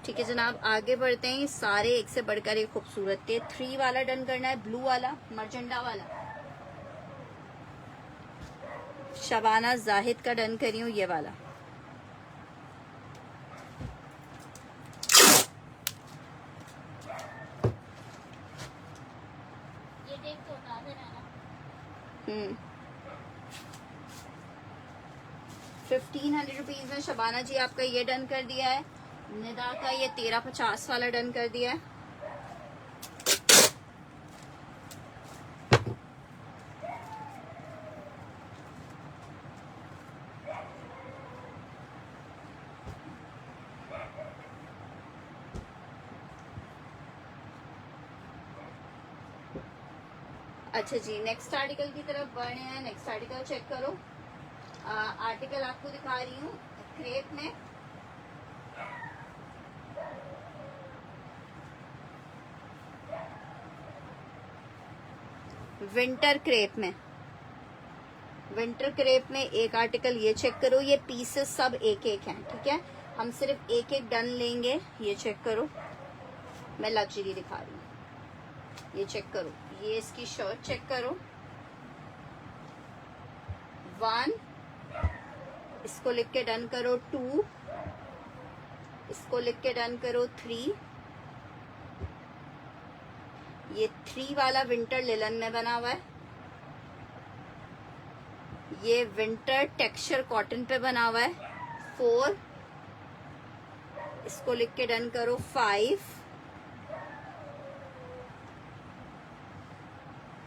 ठीक है जनाब, आगे बढ़ते हैं। सारे एक से बढ़कर एक खूबसूरत थे। 3 वाला डन करना है, ब्लू वाला, मर्जेंडा वाला। शबाना जाहिद का डन करी हूँ, ये वाला।
ये देख तो उतार देना ना।
1500 रुपीज में शबाना जी आपका ये डन कर दिया है। निदा का ये 1350 वाला डन कर दिया है। अच्छा जी, नेक्स्ट आर्टिकल की तरफ बढ़ रहे हैं। नेक्स्ट आर्टिकल चेक करो। आर्टिकल आपको दिखा रही हूँ क्रेप में। विंटर क्रेप में, विंटर क्रेप में एक आर्टिकल ये चेक करो। ये पीसेस सब एक एक हैं, ठीक है। हम सिर्फ एक एक डन लेंगे। ये चेक करो, मैं लग्जरी दिखा रही हूँ। ये चेक करो, ये इसकी शर्ट चेक करो। 1, इसको लिख के डन करो 2, इसको लिख के डन करो 3, ये 3 वाला विंटर लिलन में बना हुआ है, ये विंटर टेक्सचर कॉटन पे बना हुआ है 4, इसको लिख के डन करो 5,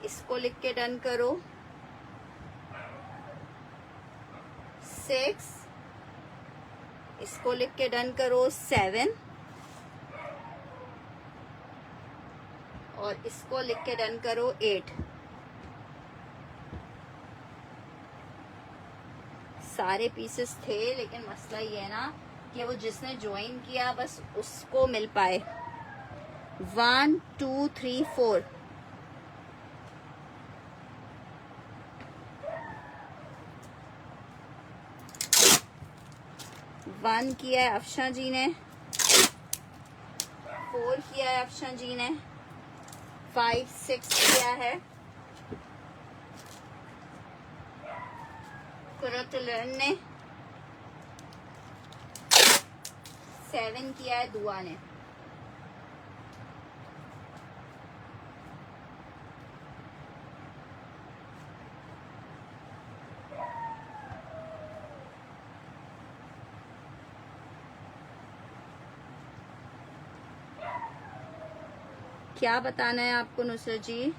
इसको लिख के डन करो 6, इसको लिख के डन करो 7 और इसको लिख के डन करो 8। सारे पीसेस थे, लेकिन मसला ये है ना कि वो जिसने ज्वाइन किया बस उसको मिल पाए। 1 2 3 4 1 किया है अफशा जी ने, 4 किया है अफशा जी ने, 5 6 किया है कुरतुलन ने, 7 किया है दुआ ने। क्या बताना है आपको नुसरत जी?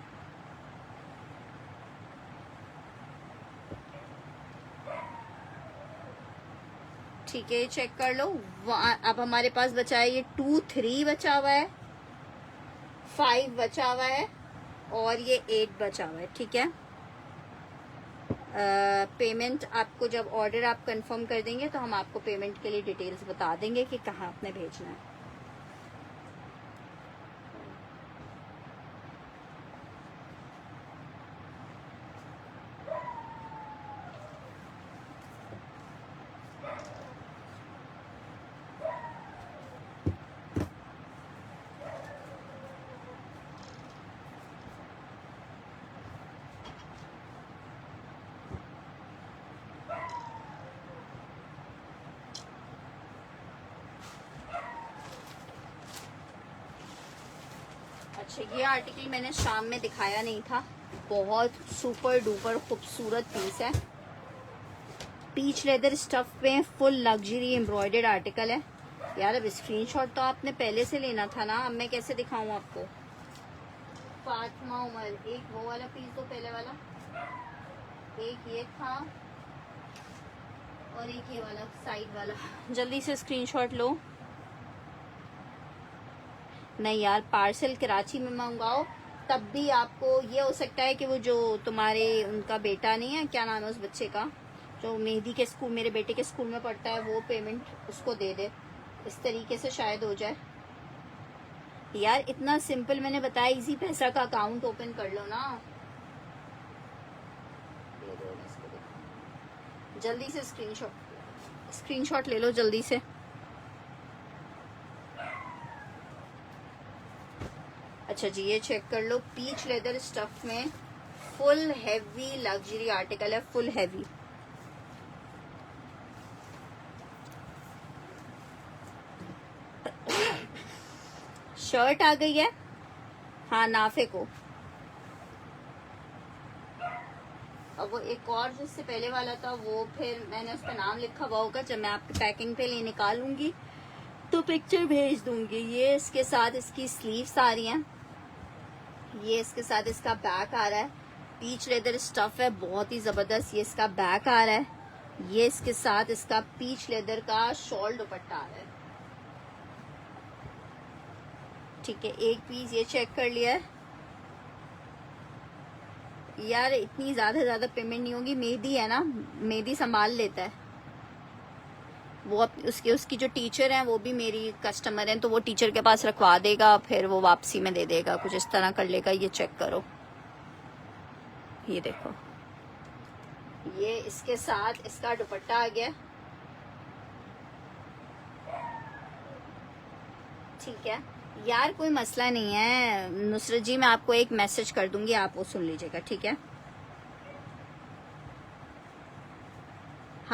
ठीक है, चेक कर लो। अब हमारे पास बचा है ये 2 3 बचा हुआ है, 5 बचा हुआ है और ये 8 बचा हुआ है। ठीक है, पेमेंट आपको जब ऑर्डर आप कंफर्म कर देंगे तो हम आपको पेमेंट के लिए डिटेल्स बता देंगे कि कहाँ आपने भेजना है। अच्छा, ये आर्टिकल मैंने शाम में दिखाया नहीं था, बहुत सुपर डुपर खूबसूरत पीस है। पीच लेदर स्टफ पे फुल लग्जरी एम्ब्रॉयडर्ड आर्टिकल है। यार अब स्क्रीनशॉट तो आपने पहले से लेना था ना, अब मैं कैसे दिखाऊं आपको? फातिमा उमर, एक वो वाला पीस दो, पहले वाला, एक ये था और एक ये वाला साइड वाला। जल्दी से स्क्रीनशॉट लो। नहीं यार, पार्सल कराची में मंगाओ तब भी आपको ये हो सकता है कि वो जो तुम्हारे उनका बेटा नहीं है, क्या नाम है उस बच्चे का, जो मेहदी के स्कूल, मेरे बेटे के स्कूल में पढ़ता है, वो पेमेंट उसको दे दे, इस तरीके से शायद हो जाए। यार इतना सिंपल मैंने बताया, इजी पैसा का अकाउंट ओपन कर लो ना। जल्दी से स्क्रीनशॉट ले लो जल्दी से। अच्छा जी, ये चेक कर लो, पीच लेदर स्टफ में फुल हैवी लग्जरी आर्टिकल है, फुल हैवी। शर्ट आ गई है, हाँ नाफे को। अब वो एक और जिससे पहले वाला था वो फिर मैंने उस पर नाम लिखा हुआ होगा, जब मैं आपकी पैकिंग पे लिए निकालूंगी तो पिक्चर भेज दूंगी। ये इसके साथ इसकी स्लीव्स आ रही हैं, ये इसके साथ इसका बैक आ रहा है, पीच लेदर स्टफ है बहुत ही जबरदस्त। ये इसका बैक आ रहा है, ये इसके साथ इसका पीच लेदर का शॉल दुपट्टा आ रहा है। ठीक है, एक पीस ये चेक कर लिया है। यार इतनी ज्यादा पेमेंट नहीं होगी, मेहदी है ना, मेहदी संभाल लेता है वो। उसकी जो टीचर हैं वो भी मेरी कस्टमर हैं, तो वो टीचर के पास रखवा देगा, फिर वो वापसी में दे देगा, कुछ इस तरह कर लेगा। ये चेक करो, ये देखो, ये इसके साथ इसका दुपट्टा आ गया। ठीक है यार, कोई मसला नहीं है नुसरत जी, मैं आपको एक मैसेज कर दूंगी, आप वो सुन लीजिएगा। ठीक है,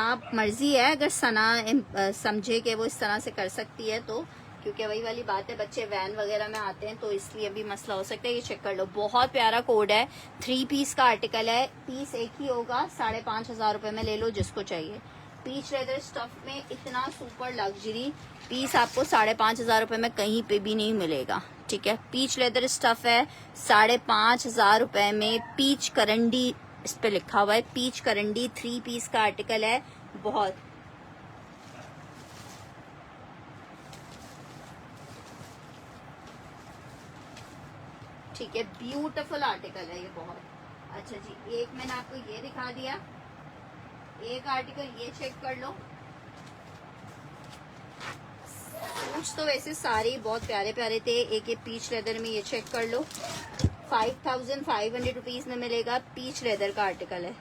आप मर्जी है, अगर सना समझे कि वो इस तरह से कर सकती है तो, क्योंकि वही वाली बात है, बच्चे वैन वगैरह में आते हैं तो इसलिए भी मसला हो सकता है। ये चेक कर लो, बहुत प्यारा कोड है, 3 पीस का आर्टिकल है, पीस एक ही होगा, 5,500 रुपए में ले लो जिसको चाहिए। पीच लेदर स्टफ में इतना सुपर लग्जरी पीस आपको 5,500 रुपए में कहीं पे भी नहीं मिलेगा, ठीक है। पीच लेदर स्टफ है, 5,500 रुपए में। पीच करंडी इस पे लिखा हुआ है, पीच करंडी 3 पीस का आर्टिकल है, बहुत ठीक है, ब्यूटीफुल आर्टिकल है ये, बहुत अच्छा जी। एक मैंने आपको ये दिखा दिया, एक आर्टिकल ये चेक कर लो। सूट्स तो वैसे सारे बहुत प्यारे प्यारे थे। एक पीच लेदर में ये चेक कर लो, 5,500 रुपीज में मिलेगा, पीच लेदर का आर्टिकल है।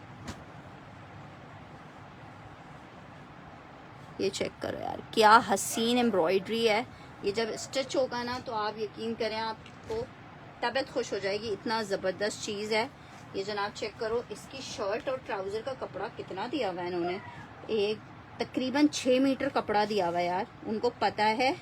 ये चेक करो यार, क्या हसीन एम्ब्रॉयडरी है। ये जब स्टिच होगा ना तो आप यकीन करें आपको तबीयत खुश हो जाएगी, इतना जबरदस्त चीज है ये जनाब। चेक करो, इसकी शर्ट और ट्राउजर का कपड़ा कितना दिया हुआ है इन्होंने, एक तकरीबन 6 मीटर कपड़ा दिया हुआ है यार। उनको पता है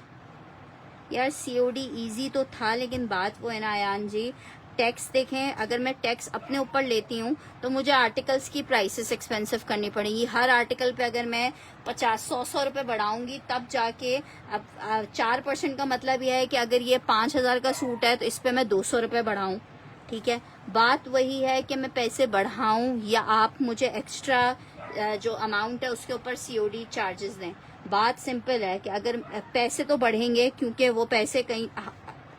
यार, COD इजी तो था, लेकिन बात वो है ना अयान जी, टैक्स देखें, अगर मैं टैक्स अपने ऊपर लेती हूँ तो मुझे आर्टिकल्स की प्राइसेस एक्सपेंसिव करनी पड़ेगी। हर आर्टिकल पे अगर मैं 50-100 रुपए बढ़ाऊंगी तब जाके, अब 4% का मतलब यह है कि अगर ये 5,000 का सूट है तो इस पे मैं 200 रुपए बढ़ाऊं, ठीक है। बात वही है कि मैं पैसे बढ़ाऊं या आप मुझे एक्स्ट्रा जो अमाउंट है उसके ऊपर COD चार्जेस दें। बात सिंपल है कि अगर पैसे तो बढ़ेंगे, क्योंकि वो पैसे कहीं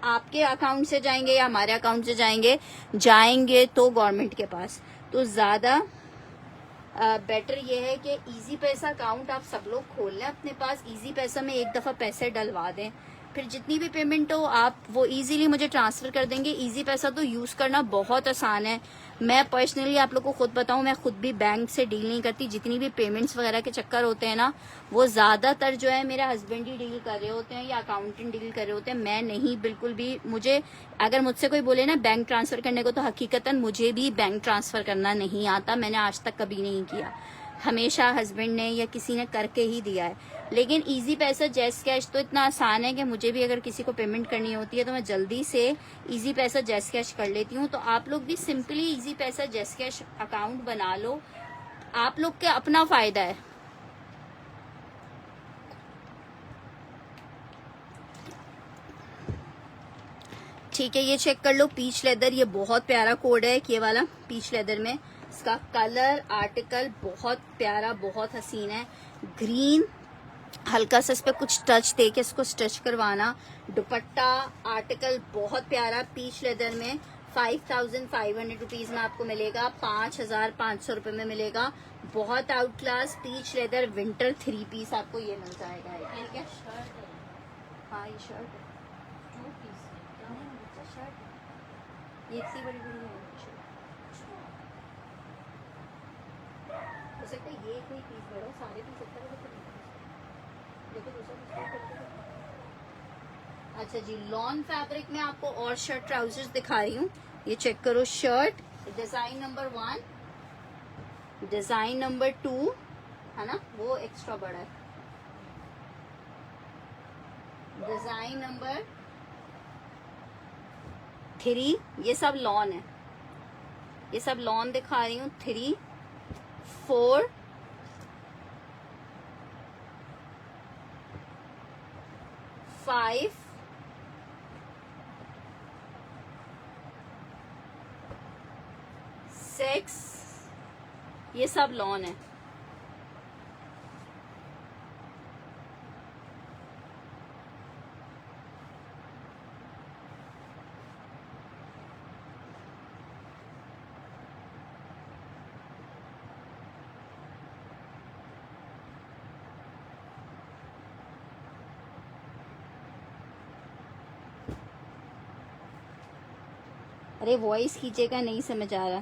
आपके अकाउंट से जाएंगे या हमारे अकाउंट से जाएंगे तो गवर्नमेंट के पास। तो ज्यादा बेटर ये है कि इजी पैसा अकाउंट आप सब लोग खोल लें अपने पास, इजी पैसा में एक दफा पैसे डलवा दें, फिर जितनी भी पेमेंट हो आप वो इजीली मुझे ट्रांसफर कर देंगे। इजी पैसा तो यूज करना बहुत आसान है। मैं पर्सनली आप लोग को खुद बताऊं, मैं खुद भी बैंक से डील नहीं करती। जितनी भी पेमेंट्स वगैरह के चक्कर होते हैं ना, वो ज्यादातर जो है मेरे हस्बैंड ही डील कर रहे होते हैं या अकाउंटेंट डील कर रहे होते हैं। मैं नहीं, बिल्कुल भी। मुझे अगर मुझसे कोई बोले ना बैंक ट्रांसफर करने को, तो हकीकतन मुझे भी बैंक ट्रांसफर करना नहीं आता, मैंने आज तक कभी नहीं किया, हमेशा हस्बैंड ने या किसी ने करके ही दिया है। लेकिन इजी पैसा जैस कैश तो इतना आसान है कि मुझे भी अगर किसी को पेमेंट करनी होती है तो मैं जल्दी से इजी पैसा जैस कैश कर लेती हूँ। तो आप लोग भी सिंपली इजी पैसा जैस कैश अकाउंट बना लो, आप लोग का अपना फायदा है। ठीक है, ये चेक कर लो, पीच लेदर, ये बहुत प्यारा कोड है ये वाला, पीच लेदर में इसका कलर आर्टिकल बहुत प्यारा, बहुत हसीन है। ग्रीन, हल्का सा इस पे कुछ टच दे के इसको स्टिच करवाना। दुपट्टा आर्टिकल बहुत प्यारा, पीच लेदर में 5,500 रुपीज में आपको मिलेगा, 5,500 रुपए में मिलेगा। बहुत out class peach leather winter 3 piece आपको ये मिल जाएगा, ठीक है।
शर्ट है,
हाँ ये शर्ट है,
2 पीस
शर्ट है, ये इतनी बड़ी बड़ी है शर्ट। हो सकता है ये कोई पीस बड़ा, सारे पीस इतना बड़ा तो नहीं है। देखो दूसरा पीस करके देखो। अच्छा जी, लॉन फैब्रिक में आपको और शर्ट ट्राउजर्स दिखा रही हूँ। ये चेक करो, shirt design number 1, design number 2 है ना, वो एक्स्ट्रा बड़ा है, डिजाइन नंबर 3, ये सब लॉन है, ये सब लॉन दिखा रही हूँ। 3, 4, 5, 6, ये सब लॉन है। अरे वॉइस खींचेगा, नहीं समझ आ रहा।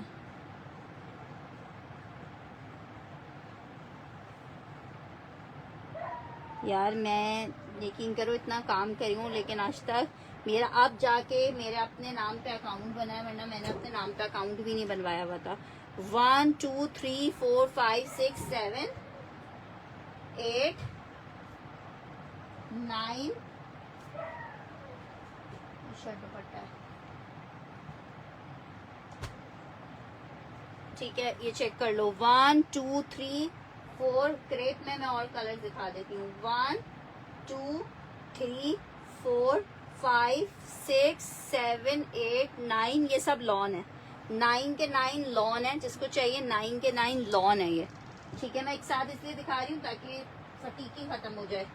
यार मैं यकीन करो इतना काम करी हूँ, लेकिन आज तक मेरा अब जाके मेरे अपने नाम पे अकाउंट बना है, वरना मैंने अपने नाम पे अकाउंट भी नहीं बनवाया हुआ था। 1 2 3 4 5 6 7 8 9 शर्ट दुपट्टा है, ठीक है। ये चेक कर लो 1 2 3 4 क्रेप में मैं और कलर दिखा देती हूँ। 1 2 3 4 5 6 7 8 9 ये सब लॉन है। 9 के 9 लॉन है, जिसको चाहिए 9 के 9 लॉन है ये, ठीक है। मैं एक साथ इसलिए दिखा रही हूँ ताकि फटीकी खत्म हो जाए।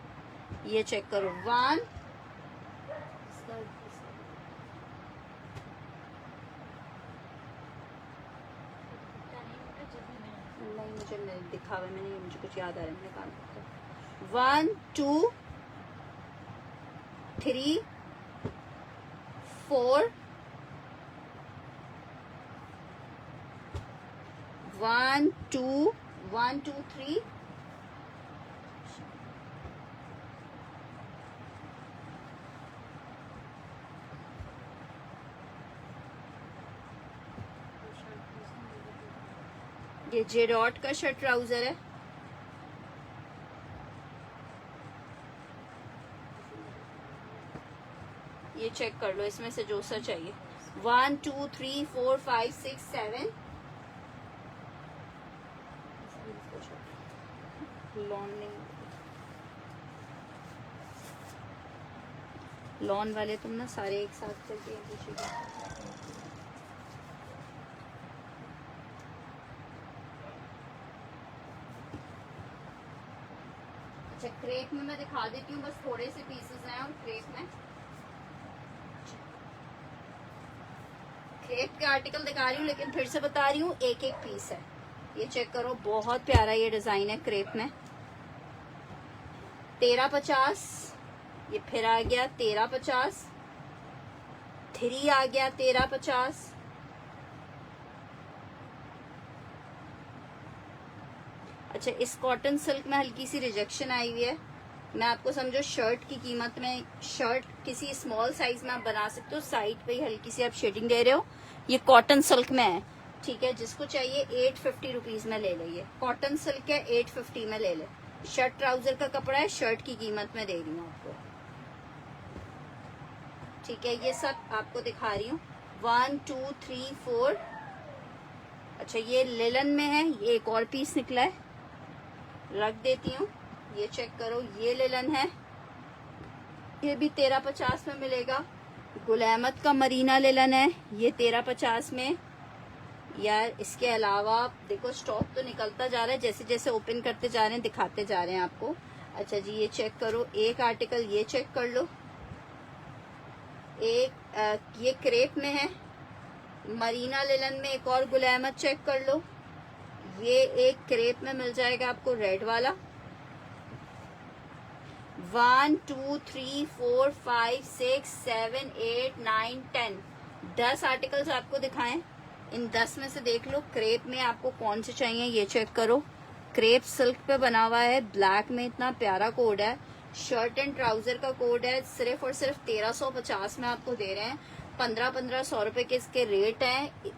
ये चेक करो 1 नहीं, मुझे नहीं दिखा हुआ, मैंने मुझे कुछ याद आ रहा है, मैंने कहा 1 2 3 4 1 2 1 2 3 ये जेडॉट का शर्ट ट्राउजर है। ये चेक कर लो, इसमें से जो सा चाहिए। 1 2 3 4 5 6 7 लॉन नहीं, लॉन वाले तुम ना सारे एक साथ चलते हैं पीछे। अच्छा, क्रेप में मैं दिखा देती हूँ, बस थोड़े से पीसेस हैं और क्रेप में क्रेप के आर्टिकल दिखा रही हूँ, लेकिन फिर से बता रही हूँ एक एक पीस है। ये चेक करो, बहुत प्यारा ये डिजाइन है क्रेप में। 1350, ये फिर आ गया 1350, 3 आ गया 1350, अच्छा इस कॉटन सिल्क में हल्की सी रिजेक्शन आई हुई है। मैं आपको समझो शर्ट की कीमत में, शर्ट किसी स्मॉल साइज में आप बना सकते हो, साइड पे ही हल्की सी आप शेडिंग दे रहे हो। ये कॉटन सिल्क में है, ठीक है। जिसको चाहिए 850 रुपीज में ले लीजिए। कॉटन सिल्क है, 850 में ले ले। शर्ट ट्राउजर का कपड़ा है, शर्ट की कीमत में दे रही हूँ आपको, ठीक है। ये सब आपको दिखा रही हूँ 1 2 3 4। अच्छा ये लिलन में है, ये एक और पीस निकला है, रख देती हूँ। ये चेक करो, ये लिलन है, ये भी 1350 में मिलेगा। गुल अहमद का मरीना लिलन है, ये 1350 में। यार इसके अलावा देखो स्टॉक तो निकलता जा रहा है, जैसे जैसे ओपन करते जा रहे हैं दिखाते जा रहे हैं आपको। अच्छा जी ये चेक करो, एक आर्टिकल ये चेक कर लो, एक ये क्रेप में है, मरीना लिलन में। एक और गुल अहमद चेक कर लो, ये एक क्रेप में मिल जाएगा आपको, रेड वाला। 1 2 3 4 5 6 7 8 9 10 10 आर्टिकल्स आपको दिखाएं। इन 10 में से देख लो क्रेप में आपको कौन से चाहिए। ये चेक करो, क्रेप सिल्क पे बना हुआ है, ब्लैक में, इतना प्यारा कोड है। शर्ट एंड ट्राउजर का कोड है, सिर्फ और सिर्फ 1350 में आपको दे रहे हैं। 1500 रुपए के इसके रेट हैं।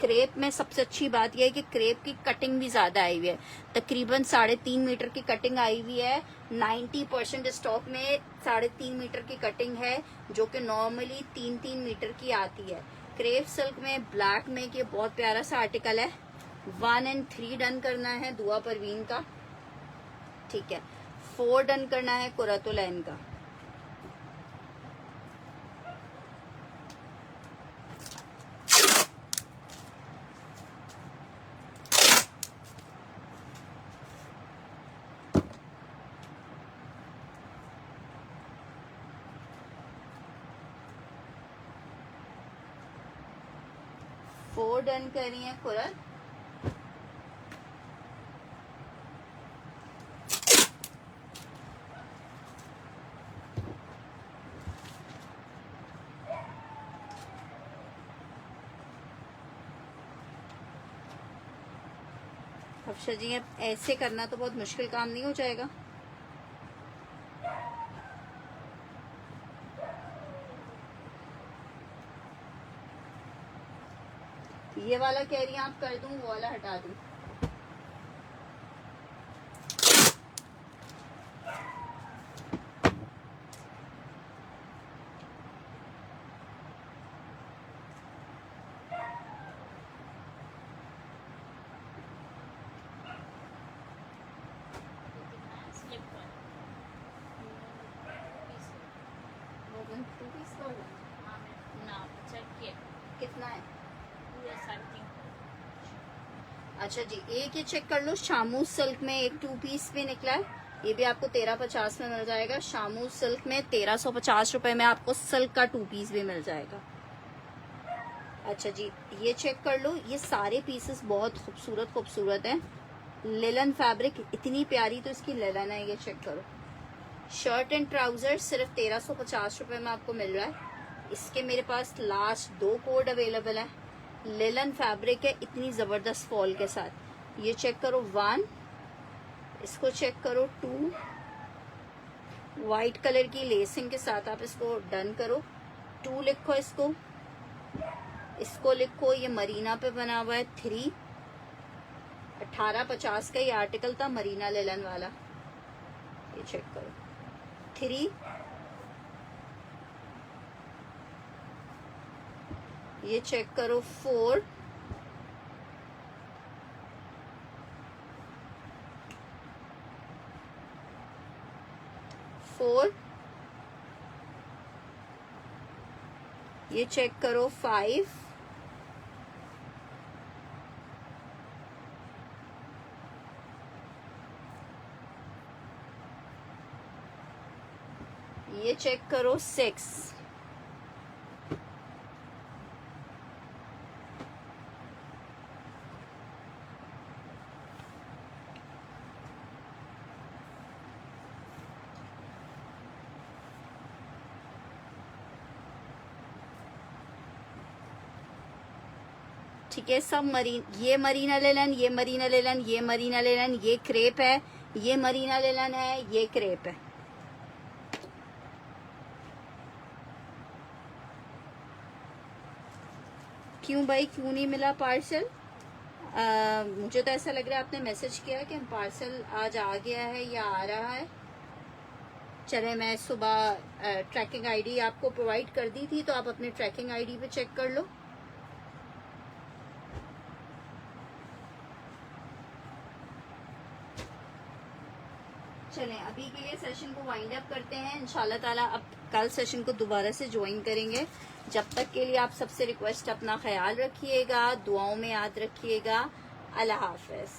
क्रेप में सबसे अच्छी बात यह है कि क्रेप की कटिंग भी ज्यादा आई हुई है, तकरीबन 3.5 मीटर की कटिंग आई हुई है। 90% स्टॉक में 3.5 मीटर की कटिंग है, जो कि नॉर्मली 3-3 मीटर की आती है। क्रेप सिल्क में, ब्लैक में, ये बहुत प्यारा सा आर्टिकल है। 1 और 3 डन करना है दुआ परवीन का, ठीक है। 4 डन करना है कुरतुलैन का। फोर डन करी है कुरत। अफशा जी अब ऐसे करना तो बहुत मुश्किल काम नहीं हो जाएगा? ये वाला कह रही हैं आप कर दूं, वो वाला हटा दूं? टू पीस का होगा।
हाँ मैं ना चेक किया
कितना है?
ये समथिंग
अच्छा जी, एक ये चेक कर लो, शामू सिल्क में एक 2 पीस भी निकला है, ये भी आपको 1350 में मिल जाएगा। शामू सिल्क में 1350 रुपए में आपको सिल्क का 2 पीस भी मिल जाएगा। अच्छा जी, ये चेक कर लो, ये सारे पीसेस बहुत खूबसूरत खूबसूरत हैं। लेलन फैब्रिक इतनी प्यारी, तो इसकी लेलन है, ये चेक करो। शर्ट एंड ट्राउजर सिर्फ 1350 रुपए में आपको मिल रहा है। इसके मेरे पास लास्ट 2 कोड अवेलेबल है। लेलन फैब्रिक है, इतनी जबरदस्त फॉल के साथ। ये चेक करो 1, इसको चेक करो 2, व्हाइट कलर की लेसिंग के साथ आप इसको डन करो। 2 लिखो इसको लिखो, ये मरीना पे बना हुआ है। 3 1850 का ये आर्टिकल था, मरीना लेलन वाला। ये चेक करो 3, ये चेक करो 4, ये चेक करो 5, ये चेक करो 6, ठीक है। सब ये मरीना लेलन, ये मरीना लेलन, ये मरीना लेलन, ये क्रेप है, ये मरीना लेलन है, ये क्रेप है। क्यों भाई, क्यों नहीं मिला पार्सल? मुझे तो ऐसा लग रहा है आपने मैसेज किया कि पार्सल आज आ गया है या आ रहा है। चले, मैं सुबह ट्रैकिंग आईडी आपको प्रोवाइड कर दी थी, तो आप अपने ट्रैकिंग आईडी पे चेक कर लो। चलें, अभी के लिए सेशन को वाइंड अप करते हैं। इंशाल्लाह ताला अब कल सेशन को दोबारा से ज्वाइन करेंगे। जब तक के लिए आप सबसे रिक्वेस्ट, अपना ख्याल रखिएगा, दुआओं में याद रखिएगा। अल्लाह हाफिज।